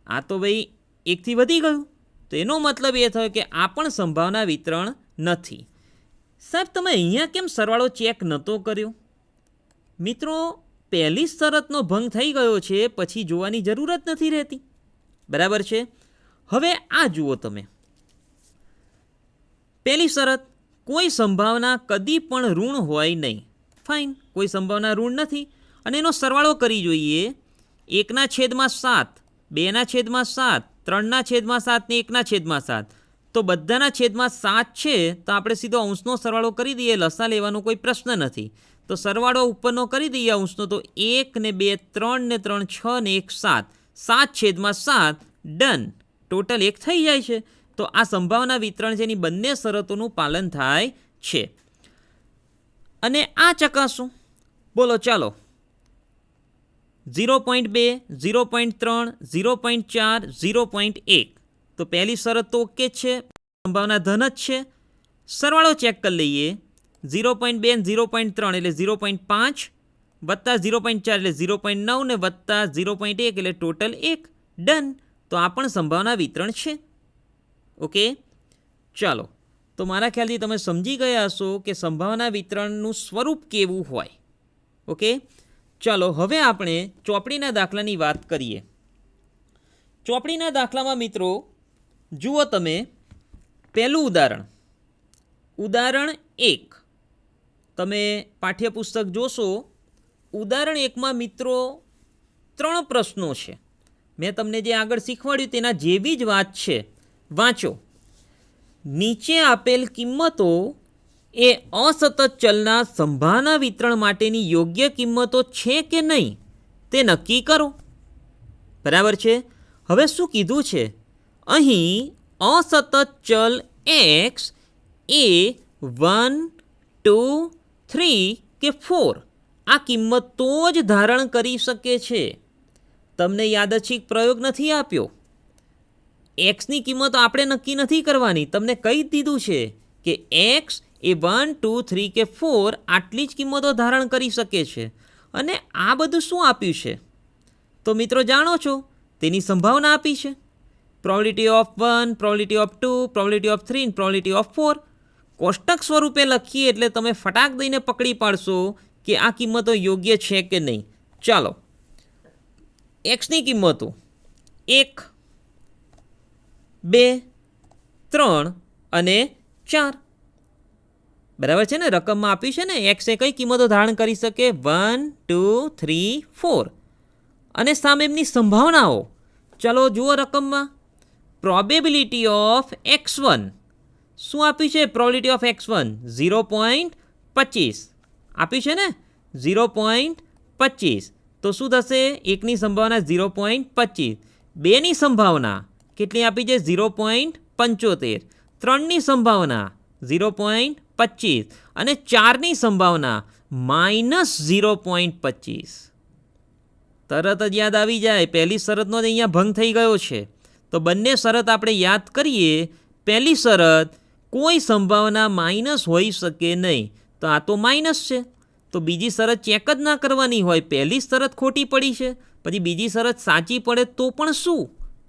આ તો ભાઈ 1થી વધી ગયું. તો એનો મતલબ એ થયો કે આ પણ સંભાવના વિતરણ નથી. સાહેબ, તમે અહીંયા કેમ સરવાળો ચેક નહોતો કર્યો? મિત્રો, પહેલી શરતનો ભંગ થઈ ગયો છે, પછી જોવાની જરૂર જ નથી રહેતી. બરાબર છે. હવે આ જુઓ તમે. પહેલી શરત, કોઈ સંભાવના કદી પણ ઋણ હોય નહીં. ફાઇન, કોઈ સંભાવના ઋણ નથી. અને એનો સરવાળો કરી જોઈએ. 1/7, 2/7, 3/7 ને 1/7. તો બધાના છેદમાં 7 છે. તો આપણે સીધો અંશનો સરવાળો કરી દઈએ. લસા લેવાનો કોઈ પ્રશ્ન નથી. તો સરવાળો ઉપરનો કરી દઈએ અંશનો. તો 1 ને 2 3 ને 3 6 ને 1 7. 7/7 ડન. ટોટલ 1 થઈ જાય છે. તો આ સંભાવના વિતરણ છે, એની બંને શરતોનું પાલન થાય છે. અને આ ચકાસો. બોલો ચાલો. 0.2, 0.3, 0.4, 0.1. તો પહેલી શરત તો ઓકે છે, સંભાવના ધન જ છે. સરવાળો ચેક કરી લઈએ. 0.2 અને 0.3 એટલે 0.5 વત્તા 0.4 એટલે 0.9 ને વત્તા 0.1 એટલે ટોટલ 1. ડન. તો આ પણ સંભાવના વિતરણ છે. ઓકે, ચાલો. તો મારા ખ્યાલથી તમે સમજી ગયા હશો કે સંભાવના વિતરણનું સ્વરૂપ કેવું હોય. ઓકે, ચાલો હવે આપણે ચોપડીના દાખલાની વાત કરીએ. ચોપડીના દાખલામાં મિત્રો જુઓ તમે, પહેલું ઉદાહરણ. ઉદાહરણ 1 તમે પાઠ્યપુસ્તક જોશો. ઉદાહરણ 1માં મિત્રો 3 પ્રશ્નો છે. મેં તમને જે આગળ શીખવાડ્યું તેના જેવી જ વાત છે. વાંચો. નીચે આપેલ કિંમતો એ અસતત ચલના સંભાવના વિતરણ માટેની યોગ્ય કિંમતો છે કે નહીં તે નક્કી કરો. બરાબર છે. હવે શું કીધું છે? અહીં અસતત ચલ x એ 1, 2, 3 કે 4 આ કિંમતો જ ધારણ કરી શકે છે. તમને યાદચ્છિક પ્રયોગ નથી આપ્યો. એક્સની કિંમતો આપણે નક્કી નથી કરવાની. તમને કહી દીધું છે કે એક્સ એ 1, 2, 3 કે 4 આટલી જ કિંમતો ધારણ કરી શકે છે. અને આ બધું શું આપ્યું છે? તો મિત્રો જાણો છો, તેની સંભાવના આપી છે. Probability of 1, probability of 2, probability of 3, probability of 4. કોષ્ટક સ્વરૂપે લખીએ એટલે તમે ફટાક દઈને પકડી પાડશો કે આ કિંમતો યોગ્ય છે કે નહીં. ચાલો, એક્સની કિંમતો 1, 2, 3 અને 4. બરાબર છે ને? રકમમાં આપ્યું છે ને એક્સ એ કઈ કિંમતો ધારણ કરી શકે? 1, 2, 3, 4. અને સામે એમની સંભાવનાઓ. ચાલો જુઓ રકમમાં. પ્રોબેબિલિટી ઓફ x1 શું આપ્યું છે? પ્રોબેબિલિટી ઓફ x1 0.25 આપ્યું છે ને? 0.25. તો શું થશે? એકની સંભાવના 0.25, બેની સંભાવના કેટલી આપી છે? 0.75, 3ની સંભાવના 0.25 અને 4ની સંભાવના -0.25. તરત જ યાદ આવી જાય, પહેલી શરતનો જ અહીંયા ભંગ થઈ ગયો છે. તો બંને શરત આપણે યાદ કરીએ. પહેલી શરત, કોઈ સંભાવના માઇનસ હોઈ શકે નહીં, તો આ તો માઇનસ છે. તો બીજી શરત ચેક જ ના કરવાની હોય. પહેલી શરત ખોટી પડી છે, પછી બીજી શરત સાચી પડે તો પણ શું?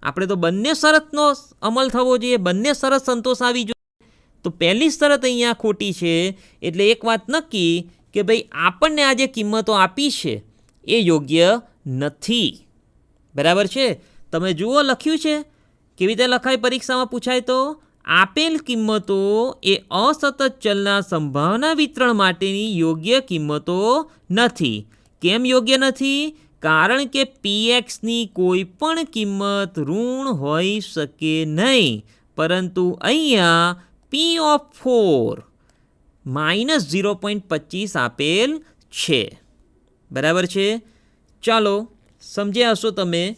આપણે તો બંને શરતનો અમલ થવો જોઈએ, બંને શરત સંતોષ આવી જોઈએ. તો પહેલી શરત અહીંયા ખોટી છે, એટલે એક વાત નક્કી કે ભાઈ આપણને આ જે કિંમતો આપી છે એ યોગ્ય નથી. બરાબર છે? તમે જુઓ લખ્યું છે કેવી રીતે લખાય, પરીક્ષામાં પૂછાય તો આપેલ કિંમતો એ અસતત ચલના સંભાવના વિતરણ માટેની યોગ્ય કિંમતો નથી. કેમ યોગ્ય નથી? કારણ કે pxની કોઈ પણ કિંમત ઋણ હોઈ શકે નહીં, પરંતુ અહીંયા p ઓફ 4 -0.25 આપેલ છે. બરાબર છે? ચાલો, સમજ્યા હશો તમે.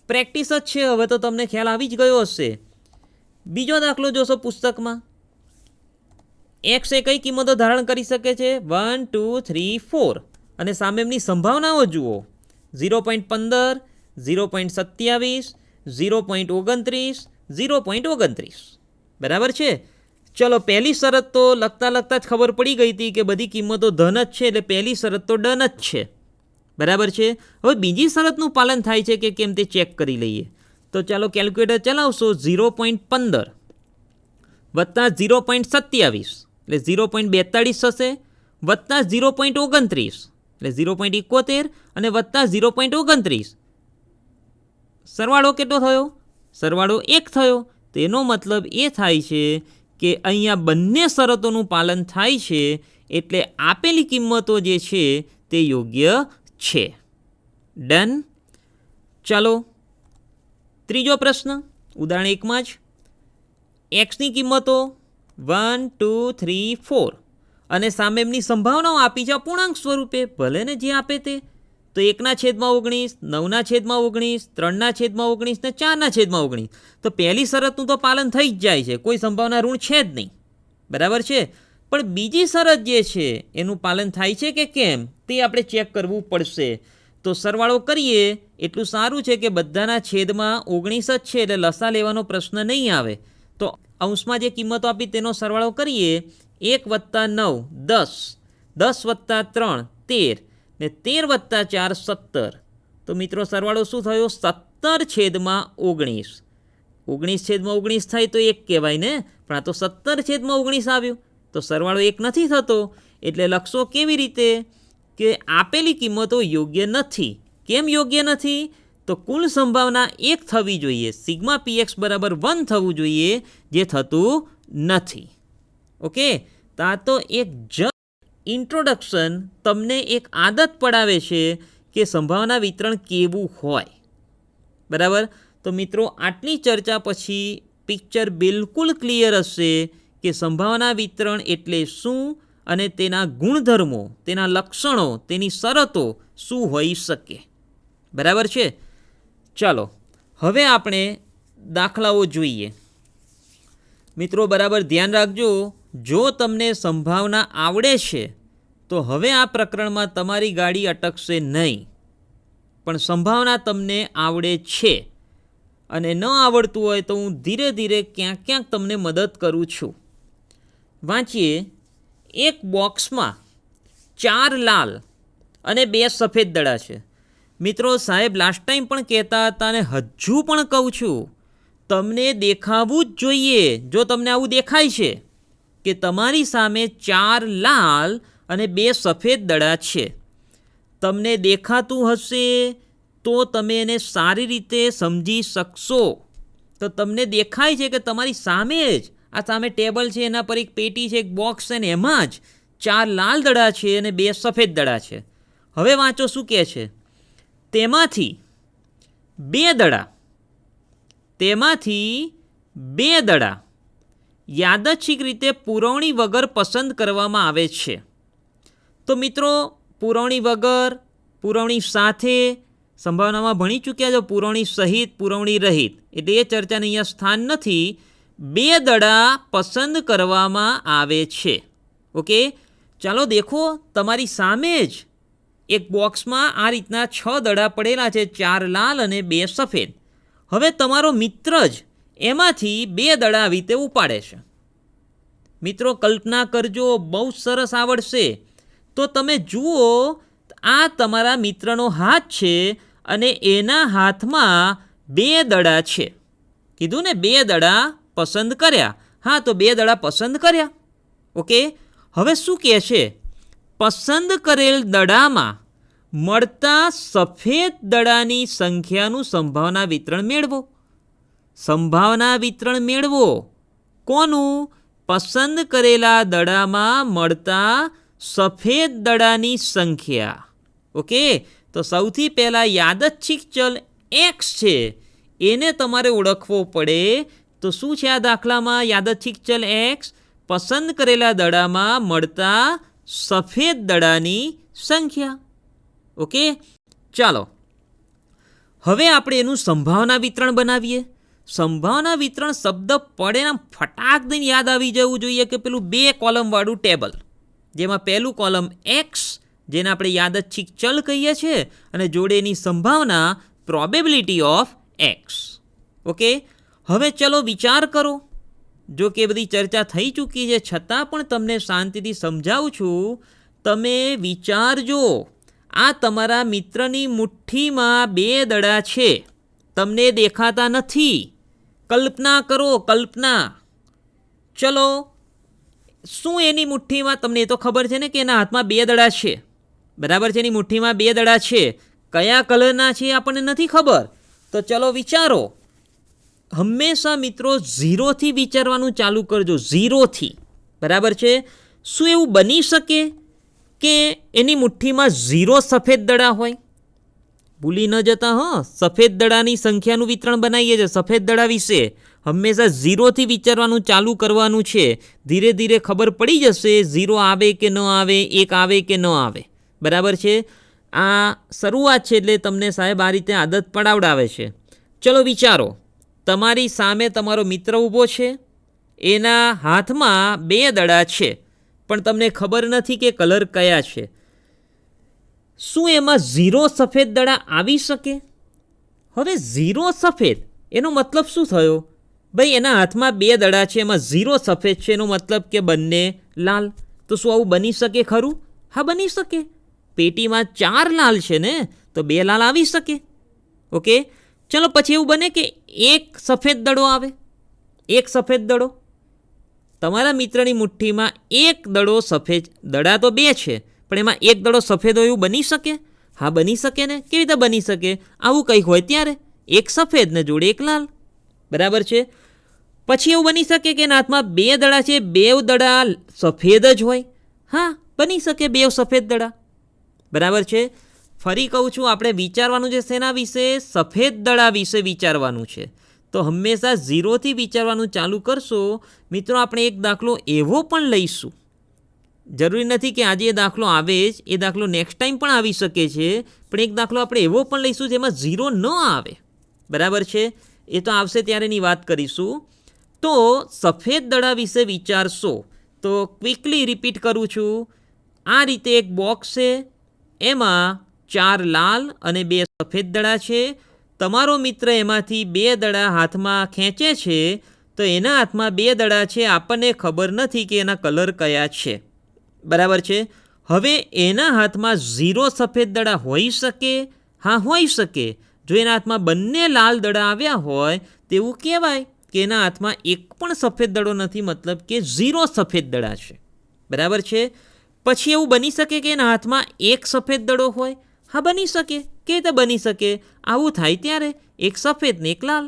પ્રેક્ટિસ જ છે, હવે તો તમને ખ્યાલ આવી જ ગયો હશે. બીજો દાખલો જોશો પુસ્તકમાં. એક્સ એ કઈ કિંમતો ધારણ કરી શકે છે? 1, 2, 3, 4. અને સામે એમની સંભાવનાઓ જુઓ. 0.15, 0.27, 0.29, 0.29. બરાબર છે? ચલો, પહેલી શરત તો લખતા લખતા જ ખબર પડી ગઈ હતી કે બધી કિંમતો ધન જ છે, એટલે પહેલી શરત તો ડન જ છે. બરાબર છે? હવે બીજી શરતનું પાલન થાય છે કે કેમ તે ચેક કરી લઈએ. તો ચાલો કેલ્ક્યુલેટર ચલાવશો. 0.15 વત્તા 0.27 એટલે 0.42 થશે, વત્તા 0.29 એટલે 0.71 અને વત્તા 0.29. સરવાળો કેટલો થયો? સરવાળો 1 થયો. તેનો મતલબ એ થાય છે કે અહીંયા બંને શરતોનું પાલન થાય છે, એટલે આપેલી કિંમતો જે છે તે યોગ્ય છે. ડન. ચાલો, ત્રીજો પ્રશ્ન ઉદાહરણ 1માં જ. એક્સની કિંમતો 1, 2, 3, 4 અને સામે એમની સંભાવનાઓ આપી છે અપૂર્ણાંક સ્વરૂપે. ભલે ને જે આપે તે. તો 1/19, 9/19, 3/19 ને 4/19. તો પહેલી શરતનું તો પાલન થઈ જ જાય છે, કોઈ સંભાવના ઋણ છે જ નહીં. બરાબર છે? પણ બીજી શરત જે છે એનું પાલન થાય છે કે કેમ તે આપણે ચેક કરવું પડશે. તો સરવાળો કરીએ એટલું સારું છે કે બધાના છેદમાં 19 જ છે, એટલે લસા લેવાનો પ્રશ્ન નહીં આવે. તો અંશમાં જે કિંમતો આપી તેનો સરવાળો કરીએ. 1 + 9 10, 10 + 3 13 ને 13 + 4 17. તો મિત્રો સરવાળો શું થયો? 17/19. 19/19 થાય તો 1 કહેવાય ને, પણ આ તો 17/19 આવ્યું. તો સરવાળો 1 નથી થતો, એટલે લખશો કેવી રીતે કે આપેલી કિંમતો યોગ્ય નથી. કેમ યોગ્ય નથી? તો કુલ સંભાવના 1 થવી જોઈએ, સિગ્મા px = 1 થવું જોઈએ, જે થતું નથી. ઓકે, તો આ તો એક ઇન્ટ્રોડક્શન તમને એક આદત પડાવે છે કે સંભાવના વિતરણ કેવું હોય. બરાબર. તો મિત્રો આટલી ચર્ચા પછી પિક્ચર બિલકુલ ક્લિયર હશે કે સંભાવના વિતરણ એટલે શું અને તેના ગુણધર્મો, તેના લક્ષણો, તેની શરતો શું હોઈ શકે. બરાબર છે. ચાલો હવે આપણે દાખલાઓ જોઈએ. મિત્રો બરાબર ધ્યાન રાખજો, જો તમને સંભાવના આવડે છે તો હવે આ પ્રકરણમાં તમારી ગાડી અટકશે નહીં. પણ સંભાવના તમને આવડે છે અને ન આવડતું હોય તો હું ધીરે ધીરે ક્યાંક ક્યાંક તમને મદદ કરું છું. વાંચીએ. એક બોક્સમાં 4 લાલ અને 2 સફેદ દડા છે. મિત્રો સાહેબ લાસ્ટ ટાઈમ પણ કહેતા હતા અને હજુ પણ કહું છું, તમને દેખાવું જ જોઈએ. જો તમને આવું દેખાય છે કે તમારી સામે 4 લાલ અને 2 સફેદ દડા છે, તમને દેખાતું હશે તો તમે એને સારી રીતે સમજી શકશો. તો તમને દેખાય છે કે તમારી સામે જ આ સામે ટેબલ છે, એના પર એક પેટી છે, એક બોક્સ છે ને એમાં જ 4 લાલ દડા છે અને 2 સફેદ દડા છે. હવે વાંચો શું કહે છે. તેમાંથી 2 દડા યાદચ્છિક રીતે પુરવણી વગર પસંદ કરવામાં આવે છે. તો મિત્રો પુરવણી વગર, પુરવણી સાથે સંભાવનામાં ભણી ચૂક્યા છો, પુરવણી સહિત, પુરવણી રહિત, એટલે એ ચર્ચાને અહીંયા સ્થાન નથી. 2 દડા પસંદ કરવામાં આવે છે. ઓકે. ચાલો દેખો, તમારી સામે જ એક બોક્સમાં આ રીતના 6 દડા પડેલા છે, 4 લાલ અને 2 સફેદ. હવે તમારો મિત્ર જ એમાંથી 2 દડા આવી રીતે ઉપાડે છે. મિત્રો કલ્પના કરજો, બહુ સરસ આવડશે. તો તમે જુઓ, આ તમારા મિત્રનો હાથ છે અને એના હાથમાં 2 દડા છે. કીધું ને 2 દડા પસંદ કર્યા. હા, તો 2 દડા પસંદ કર્યા. ઓકે. હવે શું કહે છે. પસંદ કરેલ દડામાં મળતા સફેદ દડાની સંખ્યાનું સંભાવના વિતરણ મેળવો. સંભાવના વિતરણ મેળવો. કોનું? પસંદ કરેલા દડામાં મળતા સફેદ દડાની સંખ્યા. ઓકે. તો સૌથી પહેલાં યાદચ્છિક ચલ x છે, એને તમારે ઓળખવો પડે. તો શું છે આ દાખલામાં યાદચ્છિક ચલ x? પસંદ કરેલા દડામાં મળતા સફેદ દડાની સંખ્યા. ઓકે. ચાલો હવે આપણે એનું સંભાવના વિતરણ બનાવીએ. સંભાવના વિતરણ શબ્દ પડે ને ફટાક દઈને યાદ આવી જવું જોઈએ કે પેલું 2 કોલમવાળું ટેબલ, જેમાં પહેલું કોલમ x, જેને આપણે યાદચ્છિક ચલ કહીએ છીએ, અને જોડેની સંભાવના પ્રોબેબિલિટી ઓફ x. ઓકે. હવે ચલો વિચાર કરો. જો કે બધી ચર્ચા થઈ ચૂકી છે, છતાં પણ તમને શાંતિથી સમજાવું છું. તમે વિચારજો, આ તમારા મિત્રની મુઠ્ઠીમાં 2 દડા છે, તમને દેખાતા નથી. કલ્પના કરો, કલ્પના. ચલો, શું એની મુઠ્ઠીમાં, તમને એ તો ખબર છે ને કે એના હાથમાં 2 દડા છે. બરાબર છે. એની મુઠ્ઠીમાં 2 દડા છે. કયા કલરના છે આપણને નથી ખબર. તો ચલો વિચારો. હંમેશા મિત્રો 0થી વિચારવાનું ચાલુ કરજો. 0થી. બરાબર છે. શું એવું બની શકે કે એની મુઠ્ઠીમાં 0 સફેદ દડા હોય? ભૂલી ન જતા. સફેદ દડાની સંખ્યાનું વિતરણ બનાવીએ છીએ. સફેદ દડા વિશે હંમેશા 0થી વિચારવાનું ચાલુ કરવાનું છે. ધીરે ધીરે ખબર પડી જશે 0 આવે કે ન આવે, 1 આવે કે ન આવે. બરાબર છે. આ શરૂઆત છે, એટલે તમને સાહેબ આ રીતે આદત પડાવડાવે છે. ચલો વિચારો. તમારી સામે તમારો મિત્ર ઊભો છે, એના હાથમાં 2 દડા છે, પણ તમને ખબર નથી કે કલર કયા છે. શું એમાં 0 સફેદ દડા આવી શકે? હવે 0 સફેદ એનો મતલબ શું થયો? ભાઈ એના હાથમાં 2 દડા છે, એમાં 0 સફેદ છે, એનો મતલબ કે બંને લાલ. તો શું આવું બની શકે ખરું? હા, બની શકે. પેટીમાં 4 લાલ છે ને, તો 2 લાલ આવી શકે. ઓકે. ચલો પછી એવું બને કે 1 સફેદ દડો આવે. 1 સફેદ દડો. તમારા મિત્રની મુઠ્ઠીમાં 1 દડો સફેદ, દડા તો 2 છે, પણ એમાં 1 દડો સફેદ હોય એવું બની શકે? હા, બની શકે ને. કેવી રીતે બની શકે? આવું કંઈક હોય ત્યારે 1 સફેદ ને જોડે 1 લાલ. બરાબર છે. પછી એવું બની શકે કે એના હાથમાં 2 દડા છે, 2 દડા સફેદ જ હોય. હા, બની શકે 2 સફેદ દડા. બરાબર છે. ફરી કહું છું, આપણે વિચારવાનું છે શેના વિશે? સફેદ દડા વિશે વિચારવાનું છે. તો હંમેશા 0થી વિચારવાનું ચાલુ કરશો. મિત્રો, આપણે એક દાખલો એવો પણ લઈશું, જરૂરી નથી કે આજે એ દાખલો આવે જ, એ દાખલો નેક્સ્ટ ટાઈમ પણ આવી શકે છે, પણ એક દાખલો આપણે એવો પણ લઈશું જેમાં 0 ન આવે. બરાબર છે. એ તો આવશે ત્યારેની વાત કરીશું. તો સફેદ દડા વિશે વિચારશો તો ક્વિકલી રિપીટ કરું છું. આ રીતે એક બોક્સ છે, એમાં 4 લાલ અને 2 સફેદ દડા છે. તમારો મિત્ર એમાંથી 2 દડા હાથમાં ખેંચે છે, તો એના હાથમાં 2 દડા છે, આપણને ખબર નથી કે એના કલર કયા છે. બરાબર છે. હવે એના હાથમાં 0 સફેદ દડા હોઈ શકે? હા, હોઈ શકે. જો એના હાથમાં બંને લાલ દડા આવ્યા હોય તેવું કહેવાય કે એના હાથમાં એક પણ સફેદ દડો નથી, મતલબ કે 0 સફેદ દડા છે. બરાબર છે. પછી એવું બની શકે કે એના હાથમાં એક સફેદ દડો હોય? હા, બની શકે. કેવી રીતે બની શકે? આવું થાય ત્યારે એક સફેદ ને એક લાલ.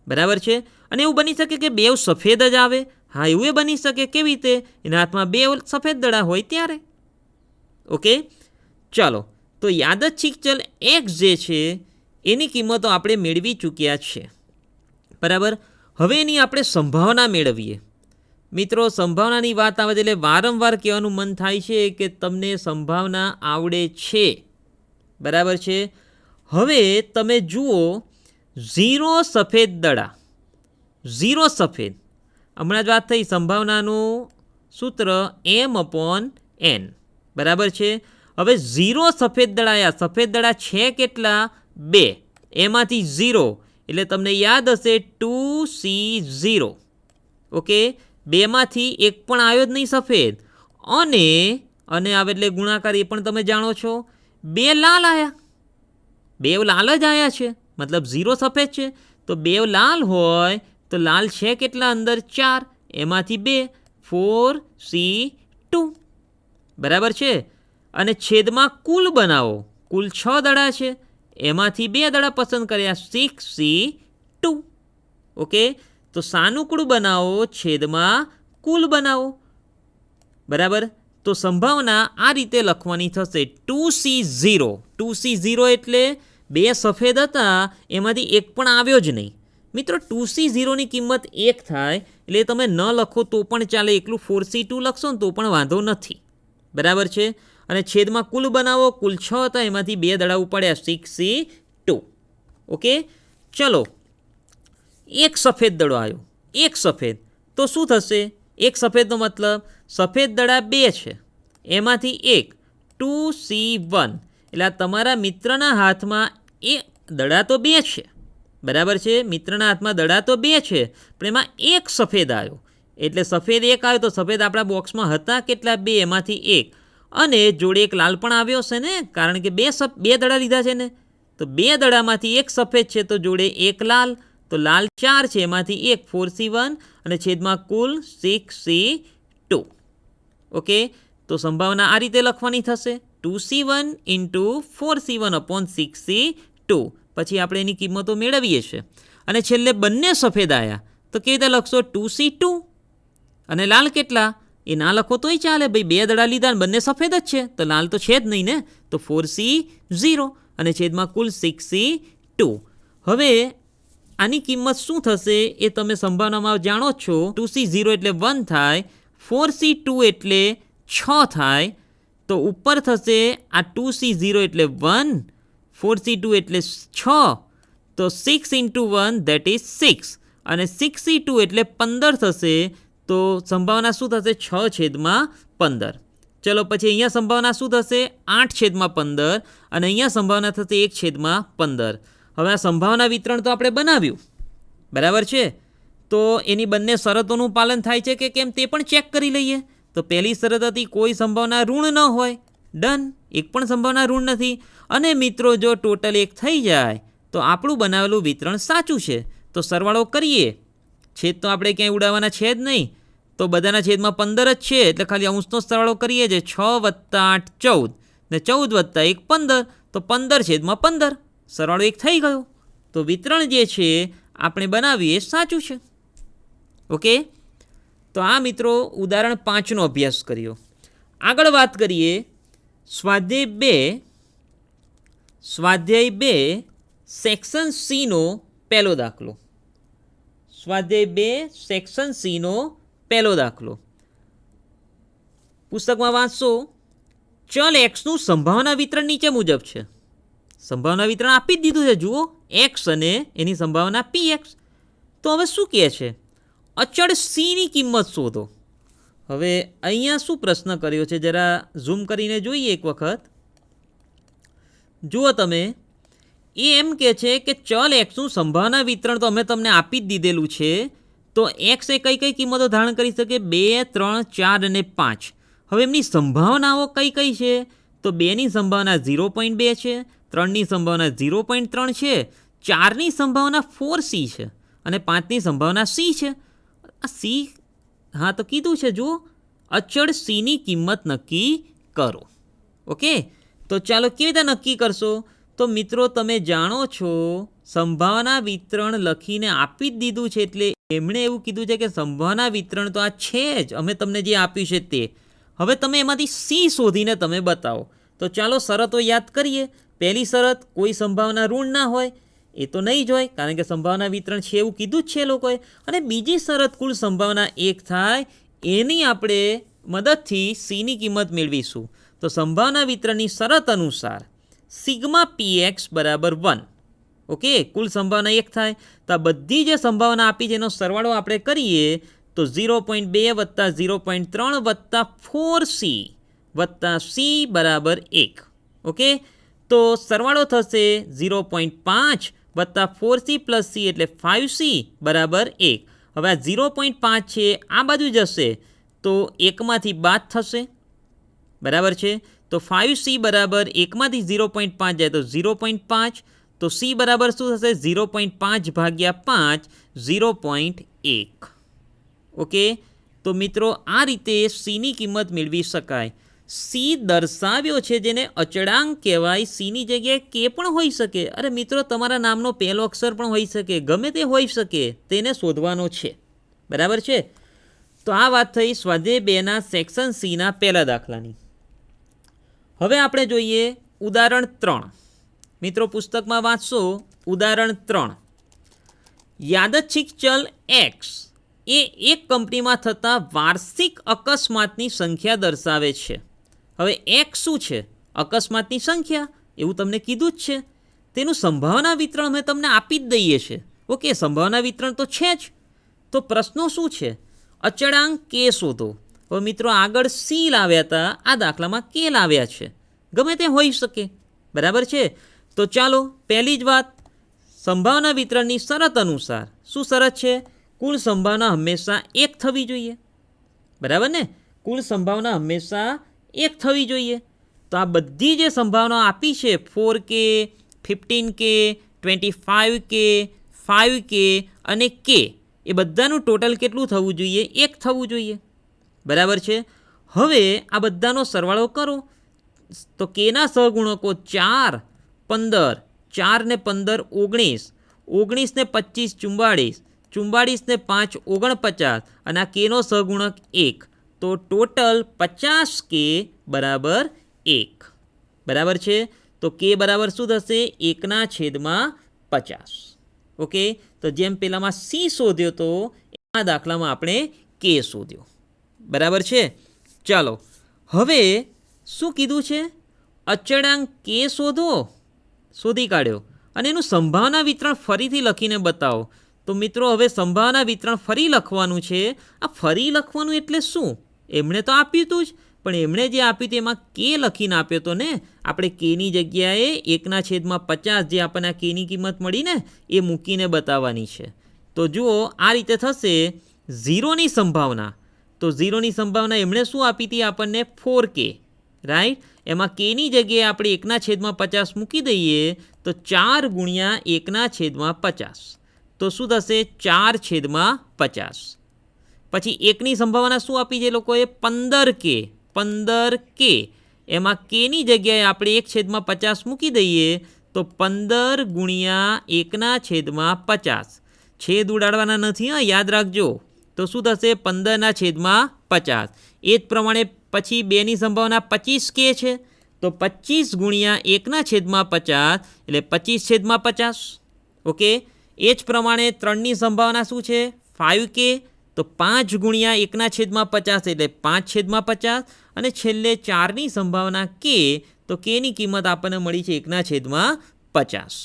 બરાબર છે. અને એવું બની શકે કે 2 સફેદ જ આવે? હા, એવું એ બની શકે. કેવી રીતે? એના હાથમાં 2 સફેદ દડા હોય ત્યારે. ઓકે, ચાલો. તો યાદચ્છિક ચલ x જે છે એની કિંમતો આપણે મેળવી ચૂક્યા છે. બરાબર. હવે એની આપણે સંભાવના મેળવીએ. મિત્રો, સંભાવનાની વાત આવે છે એટલે વારંવાર કહેવાનું મન થાય છે કે તમને સંભાવના આવડે છે. બરાબર છે. હવે તમે જુઓ, 0 સફેદ દડા, 0 સફેદ. હમણાં જ વાત થઈ, સંભાવનાનું સૂત્ર m/n. બરાબર છે. હવે 0 સફેદ દડા આવ્યા. સફેદ દડા છે કેટલા? 2. એમાંથી 0 એટલે તમને યાદ હશે 2C0. ઓકે, 2માંથી એક પણ આવ્યો જ નહીં સફેદ. અને આવે એટલે ગુણાકાર, એ પણ તમે જાણો છો. 2 લાલ આવ્યા. 2 લાલ જ આવ્યા છે, મતલબ 0 સફેદ છે. તો 2 લાલ હોય તો લાલ છે કેટલા અંદર? 4. એમાંથી 2, 4C2. બરાબર છે. અને છેદમાં કુલ બનાવો. કુલ 6 દડા છે, એમાંથી 2 દડા પસંદ કર્યા, 6C2. ઓકે, તો સાનુકૂળ બનાવો, છેદમાં કુલ બનાવો. બરાબર. તો સંભાવના આ રીતે લખવાની થશે 2C0. 2C0 એટલે 2 સફેદ હતા, એમાંથી એક પણ આવ્યો જ નહીં. મિત્રો, 2C0ની કિંમત 1 થાય એટલે તમે ન લખો તો પણ ચાલે, એકલું 4C2 લખશો ને તો પણ વાંધો નથી. બરાબર છે. અને છેદમાં કુલ બનાવો. કુલ 6 હતા, એમાંથી 2 દડા ઉપાડ્યા, 6C2. ઓકે, ચલો. એક સફેદ દડો આવ્યો. એક સફેદ તો શું થશે? એક સફેદનો મતલબ સફેદ દડા 2 છે, એમાંથી એક 2C1. એટલે આ તમારા મિત્રના હાથમાં એ દડા તો 2 છે. બરાબર છે. મિત્રના હાથમાં દડા તો 2 છે, પણ એમાં એક સફેદ આવ્યો. એટલે સફેદ એક આવ્યો તો સફેદ આપણા બોક્સમાં હતા કેટલા? 2. એમાંથી એક. અને જોડે એક લાલ પણ આવ્યો છે ને, કારણ કે 2 દડા લીધા છે ને. તો 2 દડામાંથી એક સફેદ છે, તો જોડે એક લાલ. તો લાલ 4 છે, એમાંથી એક 4C1 અને છેદમાં કુલ 6C2. ઓકે, તો સંભાવના આ રીતે લખવાની થશે 2C1 × 4C1/6C2. પછી આપણે એની કિંમતો મેળવીએ છીએ. અને છેલ્લે બંને સફેદ આવ્યા તો કેવી રીતે લખશો? 2C2. અને લાલ કેટલા? એ ના લખો તોય ચાલે, ભાઈ 2 દડા લીધા ને બંને સફેદ જ છે, તો લાલ તો છે જ નહીં ને. તો 4C0 અને છેદમાં કુલ 6C2. હવે આની કિંમત શું થશે એ તમે સંભાવનામાં જાણો છો. 2C0 એટલે 1 થાય, 4C2 એટલે 6 થાય. તો ઉપર થશે આ 2C0 એટલે 1, 4C2 એટલે 6, તો 6 × 1 that is 6. અને 6C2 એટલે 15 થશે. તો સંભાવના શું થશે? 6/15. ચલો, પછી અહીંયા સંભાવના શું થશે? 8/15. અને અહીંયા સંભાવના થશે 1/15. હવે આ સંભાવના વિતરણ તો આપણે બનાવ્યું. બરાબર છે. તો એની બંને શરતોનું પાલન થાય છે કે કેમ તે પણ ચેક કરી લઈએ. તો પહેલી શરત હતી કોઈ સંભાવના ઋણ ન હોય. ડન. એક પણ સંભાવના ઋણ નથી. અને મિત્રો, જો ટોટલ 1 થઈ જાય તો આપણું બનાવેલું વિતરણ સાચું છે. તો સરવાળો કરીએ. છેદ તો આપણે ક્યાંય ઉડાવવાના છે જ નહીં, તો બધાના છેદમાં 15 જ છે, એટલે ખાલી અંશનો સરવાળો કરીએ જે 6 + 8 14 ને 14 + 1 15. તો 15/15 સરવાળો 1 થઈ ગયો. તો વિતરણ જે છે આપણે બનાવીએ સાચું છે. ઓકે, તો આ મિત્રો ઉદાહરણ 5નો અભ્યાસ કર્યો. આગળ વાત કરીએ સ્વાધ્યાય 2 સેક્શન સીનો પહેલો દાખલો. સ્વાધ્યાય 2 સેક્શન સીનો પહેલો દાખલો. પુસ્તકમાં વાંચશો, ચલ એક્સનું સંભાવના વિતરણ નીચે મુજબ છે. સંભાવના વિતરણ આપી જ દીધું છે, જુઓ, એક્સ અને એની સંભાવના પી એક્સ. તો હવે શું કહે છે? અચળ સીની કિંમત શોધો. હવે અહીંયા શું પ્રશ્ન કર્યો છે, જરા ઝૂમ કરીને જોઈએ એક વખત. જુઓ તમે, એ એમ કહે છે કે ચલ એક્સનું સંભાવના વિતરણ તો અમે તમને આપી જ દીધેલું છે. તો એક્સ એ કઈ કઈ કિંમતો ધારણ કરી શકે? 2, 3, 4 અને 5. હવે એમની સંભાવનાઓ કઈ કઈ છે? તો 2ની સંભાવના 0.2 છે, 3ની સંભાવના 0.3 છે, 4ની સંભાવના 4c છે અને 5ની સંભાવના c છે. આ સી, હા તો કીધું છે, જુઓ, અચળ સીની કિંમત નક્કી કરો. ઓકે, તો ચાલો કેવી રીતે નક્કી કરશો? તો મિત્રો તમે જાણો છો સંભાવના વિતરણ લખીને આપી જ દીધું છે, એટલે એમણે એવું કીધું છે કે સંભાવના વિતરણ તો આ છે જ, અમે તમને જે આપ્યું છે તે. હવે તમે એમાંથી સી શોધીને તમે બતાવો. તો ચાલો શરતો યાદ કરીએ. પહેલી શરત, કોઈ સંભાવના ઋણ ના હોય. એ તો નહીં જ હોય, કારણ કે સંભાવના વિતરણ છે એવું કીધું જ છે લોકોએ. અને બીજી શરત, કુલ સંભાવના 1 થાય, એની આપણે મદદથી સીની કિંમત મેળવીશું. તો સંભાવના વિતરણની શરત અનુસાર સિગ્મા પી એક્સ બરાબર 1. ઓકે, કુલ સંભાવના 1 થાય. તો આ બધી જે સંભાવના આપી જેનો સરવાળો આપણે કરીએ તો 0.2 વત્તા 0.3 વત્તા 4c વત્તા c બરાબર 1. ઓકે, તો સરવાળો થશે 0.5 વત્તા 4c પ્લસ c એટલે 5c બરાબર 1. હવે આ 0.5 છે આ બાજુ જશે તો 1માંથી બાદ થશે, બરાબર છે. તો 5c બરાબર 1માંથી 0.5 જાય તો 0.5. તો c બરાબર શું થશે? 0.5 ભાગ્યા 5, 0.1. ઓકે, તો મિત્રો આ રીતે સીની કિંમત મેળવી શકાય. સી દર્શાવ્યો છે જેને અચળાંક કહેવાય. સીની જગ્યાએ કે પણ હોઈ શકે. અરે મિત્રો, તમારા નામનો પહેલો અક્ષર પણ હોઈ શકે, ગમે તે હોઈ શકે, તેને શોધવાનો છે, બરાબર છે. તો આ વાત થઈ સ્વાધ્યાય 2ના સેક્શન સીના પહેલા દાખલાની. હવે આપણે જોઈએ ઉદાહરણ 3. મિત્રો પુસ્તકમાં વાંચશો ઉદાહરણ 3. યાદચ્છિક ચલ એક્સ એ એક કંપનીમાં થતા વાર્ષિક અકસ્માતની સંખ્યા દર્શાવે છે. હવે એક્સ શું છે? અકસ્માતની સંખ્યા, એવું તમને કીધું જ છે. તેનું સંભાવના વિતરણ અમે તમને આપી જ દઈએ છીએ. ઓકે, સંભાવના વિતરણ તો છે જ. તો પ્રશ્નો શું છે? અચળાંક કે શોધો. હવે મિત્રો આગળ સી લાવ્યા હતા, આ દાખલામાં કે લાવ્યા છે, ગમે તે હોઈ શકે, બરાબર છે. તો ચાલો પહેલી જ વાત, સંભાવના વિતરણની શરત અનુસાર શું શરત છે? કુલ સંભાવના હંમેશા 1 થવી જોઈએ, બરાબર ને? કુલ સંભાવના હંમેશા 1 થવી જોઈએ. તો આ બધી જે સંભાવના આપી છે 4k, 15k, 25k, 5k અને k, એ બધાનું ટોટલ કેટલું થવું જોઈએ? 1 થવું જોઈએ, બરાબર છે. હવે આ બધાનો સરવાળો કરો તો કેના સહગુણકો 4, 15, 4 ને 15 19, 19 ને 25 44, 44 ને 5 49 અને આ કેનો સહગુણક 1. તો ટોટલ 50k બરાબર 1, બરાબર છે. તો કે બરાબર શું થશે? 1/50. ઓકે, તો જેમ પેલામાં સી શોધ્યો તો આ દાખલામાં આપણે કે શોધ્યો, બરાબર છે. ચાલો હવે શું કીધું છે? અચળાંક કે શોધો, શોધી કાઢ્યો અને એનું સંભાવના વિતરણ ફરીથી લખીને બતાવો. તો મિત્રો હવે સંભાવના વિતરણ ફરી લખવાનું છે. આ ફરી લખવાનું એટલે શું? એમણે તો આપ્યું હતું જ, પણ એમણે જે આપ્યું હતું એમાં કે લખીને આપ્યો હતો ને. આપણે કેની જગ્યાએ 1/50 જે આપણને કેની કિંમત મળી ને એ મૂકીને બતાવવાની છે. તો જુઓ આ રીતે થશે. 0ની સંભાવના, તો 0ની સંભાવના એમણે શું આપી હતી આપણને? 4k, right. એમાં કેની જગ્યાએ આપણે 1/50 મૂકી દઈએ તો 4 ગુણ્યા 1/50. તો શું થશે? 4/50. પછી 1ની સંભાવના શું આપી છે લોકોએ? 15k, 15k. એમાં કેની જગ્યાએ આપણે 1/50 મૂકી દઈએ તો 15 ગુણ્યા 1/50. છેદ ઉડાડવાના નથી, હા, યાદ રાખજો. તો શું થશે 15/50. એ જ પ્રમાણે પછી 2ની સંભાવના 25k છે, તો 25 ગુણ્યા 1/50 એટલે 25/50. ઓકે, એ જ પ્રમાણે 3ની સંભાવના શું છે 5k, તો 5 ગુણ્યા 1/50 એટલે 5/50. અને છેલ્લે 4ની સંભાવના k, તો kની કિંમત આપણને મળી છે 1/50.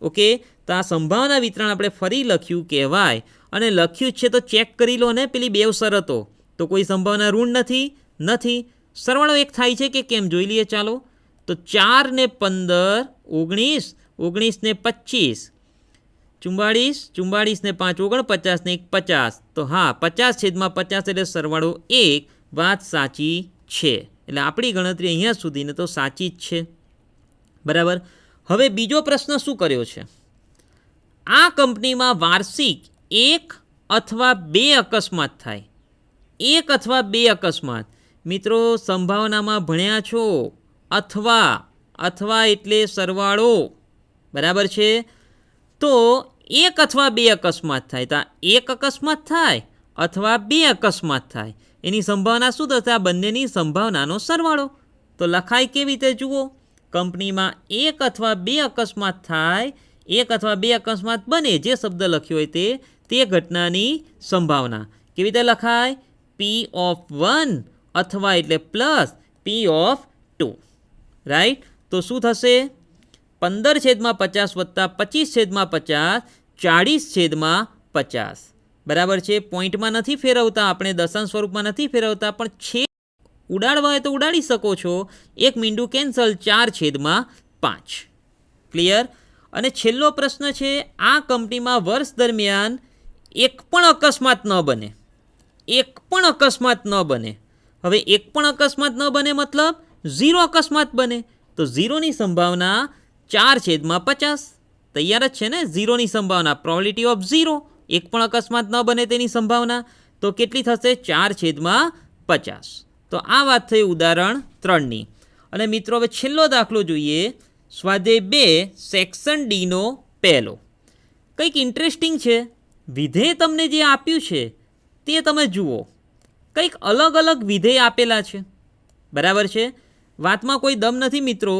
ઓકે, તો આ સંભાવના વિતરણ આપણે ફરી લખ્યું કહેવાય. અને લખ્યું છે તો ચેક કરી લો ને પેલી બેવ શરતો, તો કોઈ સંભાવના ઋણ નથી. સરવાળો એક થાય છે કે કેમ જોઈ લઈએ ચાલો. તો 4 ને 15 19, 19 ને 25 44, 44 ને 5 49 ને 1 50. તો હા 50/50 એટલે સરવાળો 1. વાત સાચી છે, એટલે આપણી ગણતરી અહીંયા સુધીને તો સાચી જ છે. બરાબર. હવે બીજો પ્રશ્ન શું કર્યો છે, આ કંપનીમાં વાર્ષિક 1 અથવા 2 અકસ્માત થાય. 1 અથવા 2 અકસ્માત. મિત્રો સંભાવનામાં ભણ્યા છો, અથવા એટલે સરવાળો. બરાબર છે. તો 1 અથવા 2 અકસ્માત થાય, તો 1 અકસ્માત થાય અથવા 2 અકસ્માત થાય, એની સંભાવના શું થશે? આ બંનેની સંભાવનાનો સરવાળો. તો લખાય કેવી રીતે જુઓ. કંપનીમાં 1 અથવા 2 અકસ્માત થાય, 1 અથવા 2 અકસ્માત બને, જે શબ્દ લખ્યો હોય તે ઘટનાની સંભાવના. કેવી રીતે લખાય? P(1) અથવા એટલે પ્લસ P(2). રાઈટ. તો શું થશે? 15/50 વત્તા 25/50, 40/50. બરાબર છે. પોઈન્ટમાં નથી ફેરવતા આપણે, દશાંશ સ્વરૂપમાં નથી ફેરવતા, પણ છેદ ઉડાડવા હોય તો ઉડાડી શકો છો. એક મીંડું કેન્સલ, 4/5. ક્લિયર. અને છેલ્લો પ્રશ્ન છે, આ કંપનીમાં વર્ષ દરમિયાન એક પણ અકસ્માત ન બને. હવે એક પણ અકસ્માત ન બને મતલબ 0 અકસ્માત બને. તો 0ની સંભાવના 4/50. તૈયાર જ છે ને, 0ની સંભાવના, પ્રોબેબિલિટી ઓફ 0. એક પણ અકસ્માત ન બને તેની સંભાવના તો કેટલી થશે? 4/50. તો આ વાત થઈ ઉદાહરણ 3ની. અને મિત્રો હવે છેલ્લો દાખલો જોઈએ. સ્વાધ્યાય 2 સેક્શન ડીનો પહેલો. કંઈક ઇન્ટરેસ્ટિંગ છે. વિધેય તમને જે આપ્યું છે તે તમે જુઓ. કંઈક અલગ અલગ વિધેય આપેલા છે. બરાબર છે. વાતમાં કોઈ દમ નથી મિત્રો.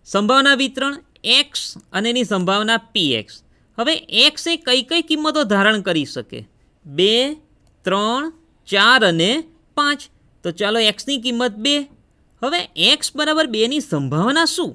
સંભાવના વિતરણ x અને એની સંભાવના px. હવે x એ કઈ કિંમતો ધારણ કરી શકે? 2, 3, 4 અને 5. તો ચાલો xની કિંમત 2. હવે x બરાબર 2ની સંભાવના શું?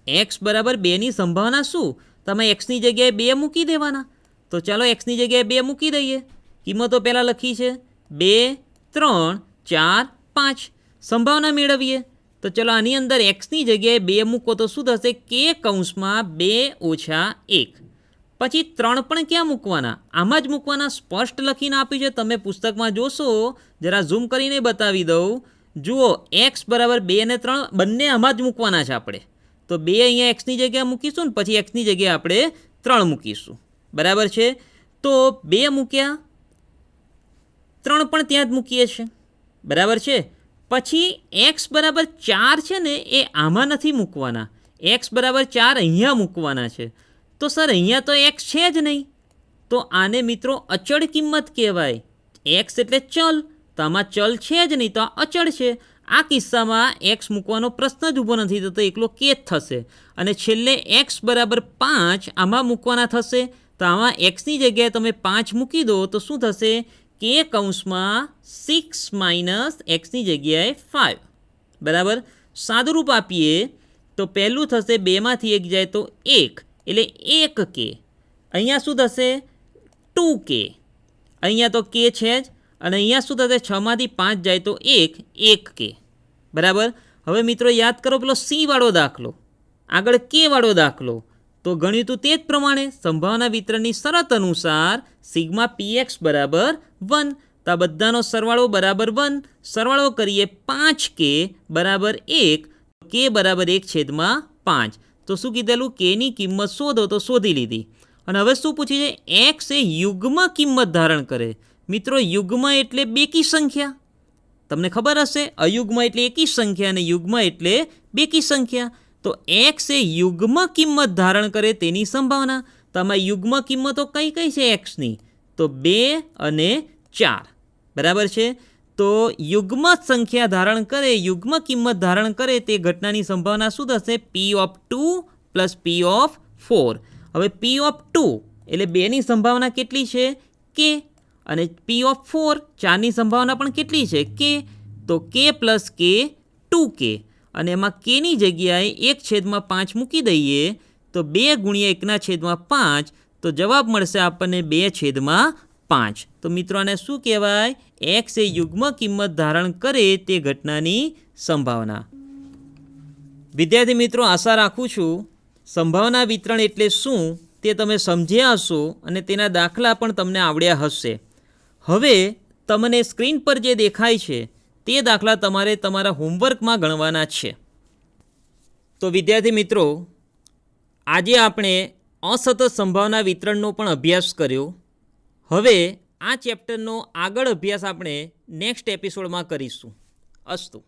x બરાબર 2ની સંભાવના શું? તમે xની જગ્યાએ 2 મૂકી દેવાના. તો ચાલો xની જગ્યાએ 2 મૂકી દઈએ. કિંમતો પહેલાં લખી છે 2, 3, 4, 5. સંભાવના મેળવીએ. તો ચલો આની અંદર xની જગ્યાએ 2 મૂકો તો શું થશે? k(2 - 1). પછી 3 પણ ક્યાં મૂકવાના? આમાં જ મૂકવાના. સ્પષ્ટ લખીને આપ્યું છે, તમે પુસ્તકમાં જોશો. જરા ઝૂમ કરીને બતાવી દઉં. જુઓ, x બરાબર 2 અને 3 બંને આમાં જ મૂકવાના છે આપણે. તો 2 અહીંયા xની જગ્યાએ મૂકીશું ને પછી xની જગ્યાએ આપણે 3 મૂકીશું. બરાબર છે. તો 2 મૂક્યા, 3 પણ ત્યાં જ મૂકીએ છીએ. બરાબર છે. પછી x બરાબર 4 છે ને, એ આમાં નથી મૂકવાના. x બરાબર 4 અહીંયા મૂકવાના છે. તો સર અહીંયા તો x છે જ નહીં. તો આને મિત્રો અચળ કિંમત કહેવાય. x એટલે ચલ, તો આમાં ચલ છે જ નહીં, તો આ અચળ છે. આ કિસ્સામાં x મૂકવાનો પ્રશ્ન જ ઊભો નથી થતો, એકલો k જ થશે. અને છેલ્લે x બરાબર 5 આમાં મૂકવાના થશે. તો આમાં xની જગ્યાએ તમે 5 મૂકી દો તો શું થશે? k(6 - xની જગ્યાએ 5). બરાબર. સાદુરૂપ આપીએ તો પહેલું થશે 2માંથી 1 જાય તો 1 એટલે 1k. અહીંયા શું થશે? 2k. અહીંયા તો k છે જ. અને અહીંયા શું થશે? 6માંથી 5 જાય તો 1k. બરાબર. હવે મિત્રો યાદ કરો પેલો c વાળો દાખલો, આગળ k વાળો દાખલો. તો ગણ્યું હતું તે જ પ્રમાણે સંભાવના વિતરણની શરત અનુસાર σpx બરાબર 1. તો આ બધાનો સરવાળો બરાબર 1. સરવાળો કરીએ 5k બરાબર 1, k બરાબર 1/5. તો શું કીધેલું? kની કિંમત શોધો, તો શોધી લીધી. અને હવે શું પૂછ્યું છે? x એ યુગ્મ કિંમત ધારણ કરે. મિત્રો યુગ્મ એટલે બેકી સંખ્યા. તમને ખબર હશે, અયુગ્મ એટલે એકી સંખ્યા અને યુગ્મ એટલે બેકી સંખ્યા. તો x એ યુગ્મ કિંમત ધારણ કરે તેની સંભાવના. તો આમાં યુગ્મ કિંમતો કઈ છે xની? તો 2 અને 4. બરાબર છે. તો યુગ્મ સંખ્યા ધારણ કરે, યુગ્મ કિંમત ધારણ કરે તે ઘટનાની સંભાવના શું થશે? P(2) + P(4). હવે P(2) એટલે 2ની સંભાવના કેટલી છે? K. અને P(4) 4ની સંભાવના પણ કેટલી છે? K. તો K + K 2K. અને એમાં Kની જગ્યાએ 1/5 મૂકી દઈએ તો 2 × 1/5, તો જવાબ મળશે આપણને 2/5. તો મિત્રો આને શું કહેવાય? X એ યુગ્મ કિંમત ધારણ કરે તે ઘટનાની સંભાવના. વિદ્યાર્થી મિત્રો, આશા રાખું છું સંભાવના વિતરણ એટલે શું તે તમે સમજ્યા હશો અને તેના દાખલા પણ તમને આવડ્યા હશે. હવે તમને સ્ક્રીન પર જે દેખાય છે તે દાખલા તમારે તમારા હોમવર્કમાં ગણવાના છે. તો વિદ્યાર્થી મિત્રો, આજે આપણે અસતત સંભાવના વિતરણનો પણ અભ્યાસ કર્યો. હવે આ ચેપ્ટરનો આગળ અભ્યાસ આપણે નેક્સ્ટ એપિસોડમાં કરીશું. અસ્તુ.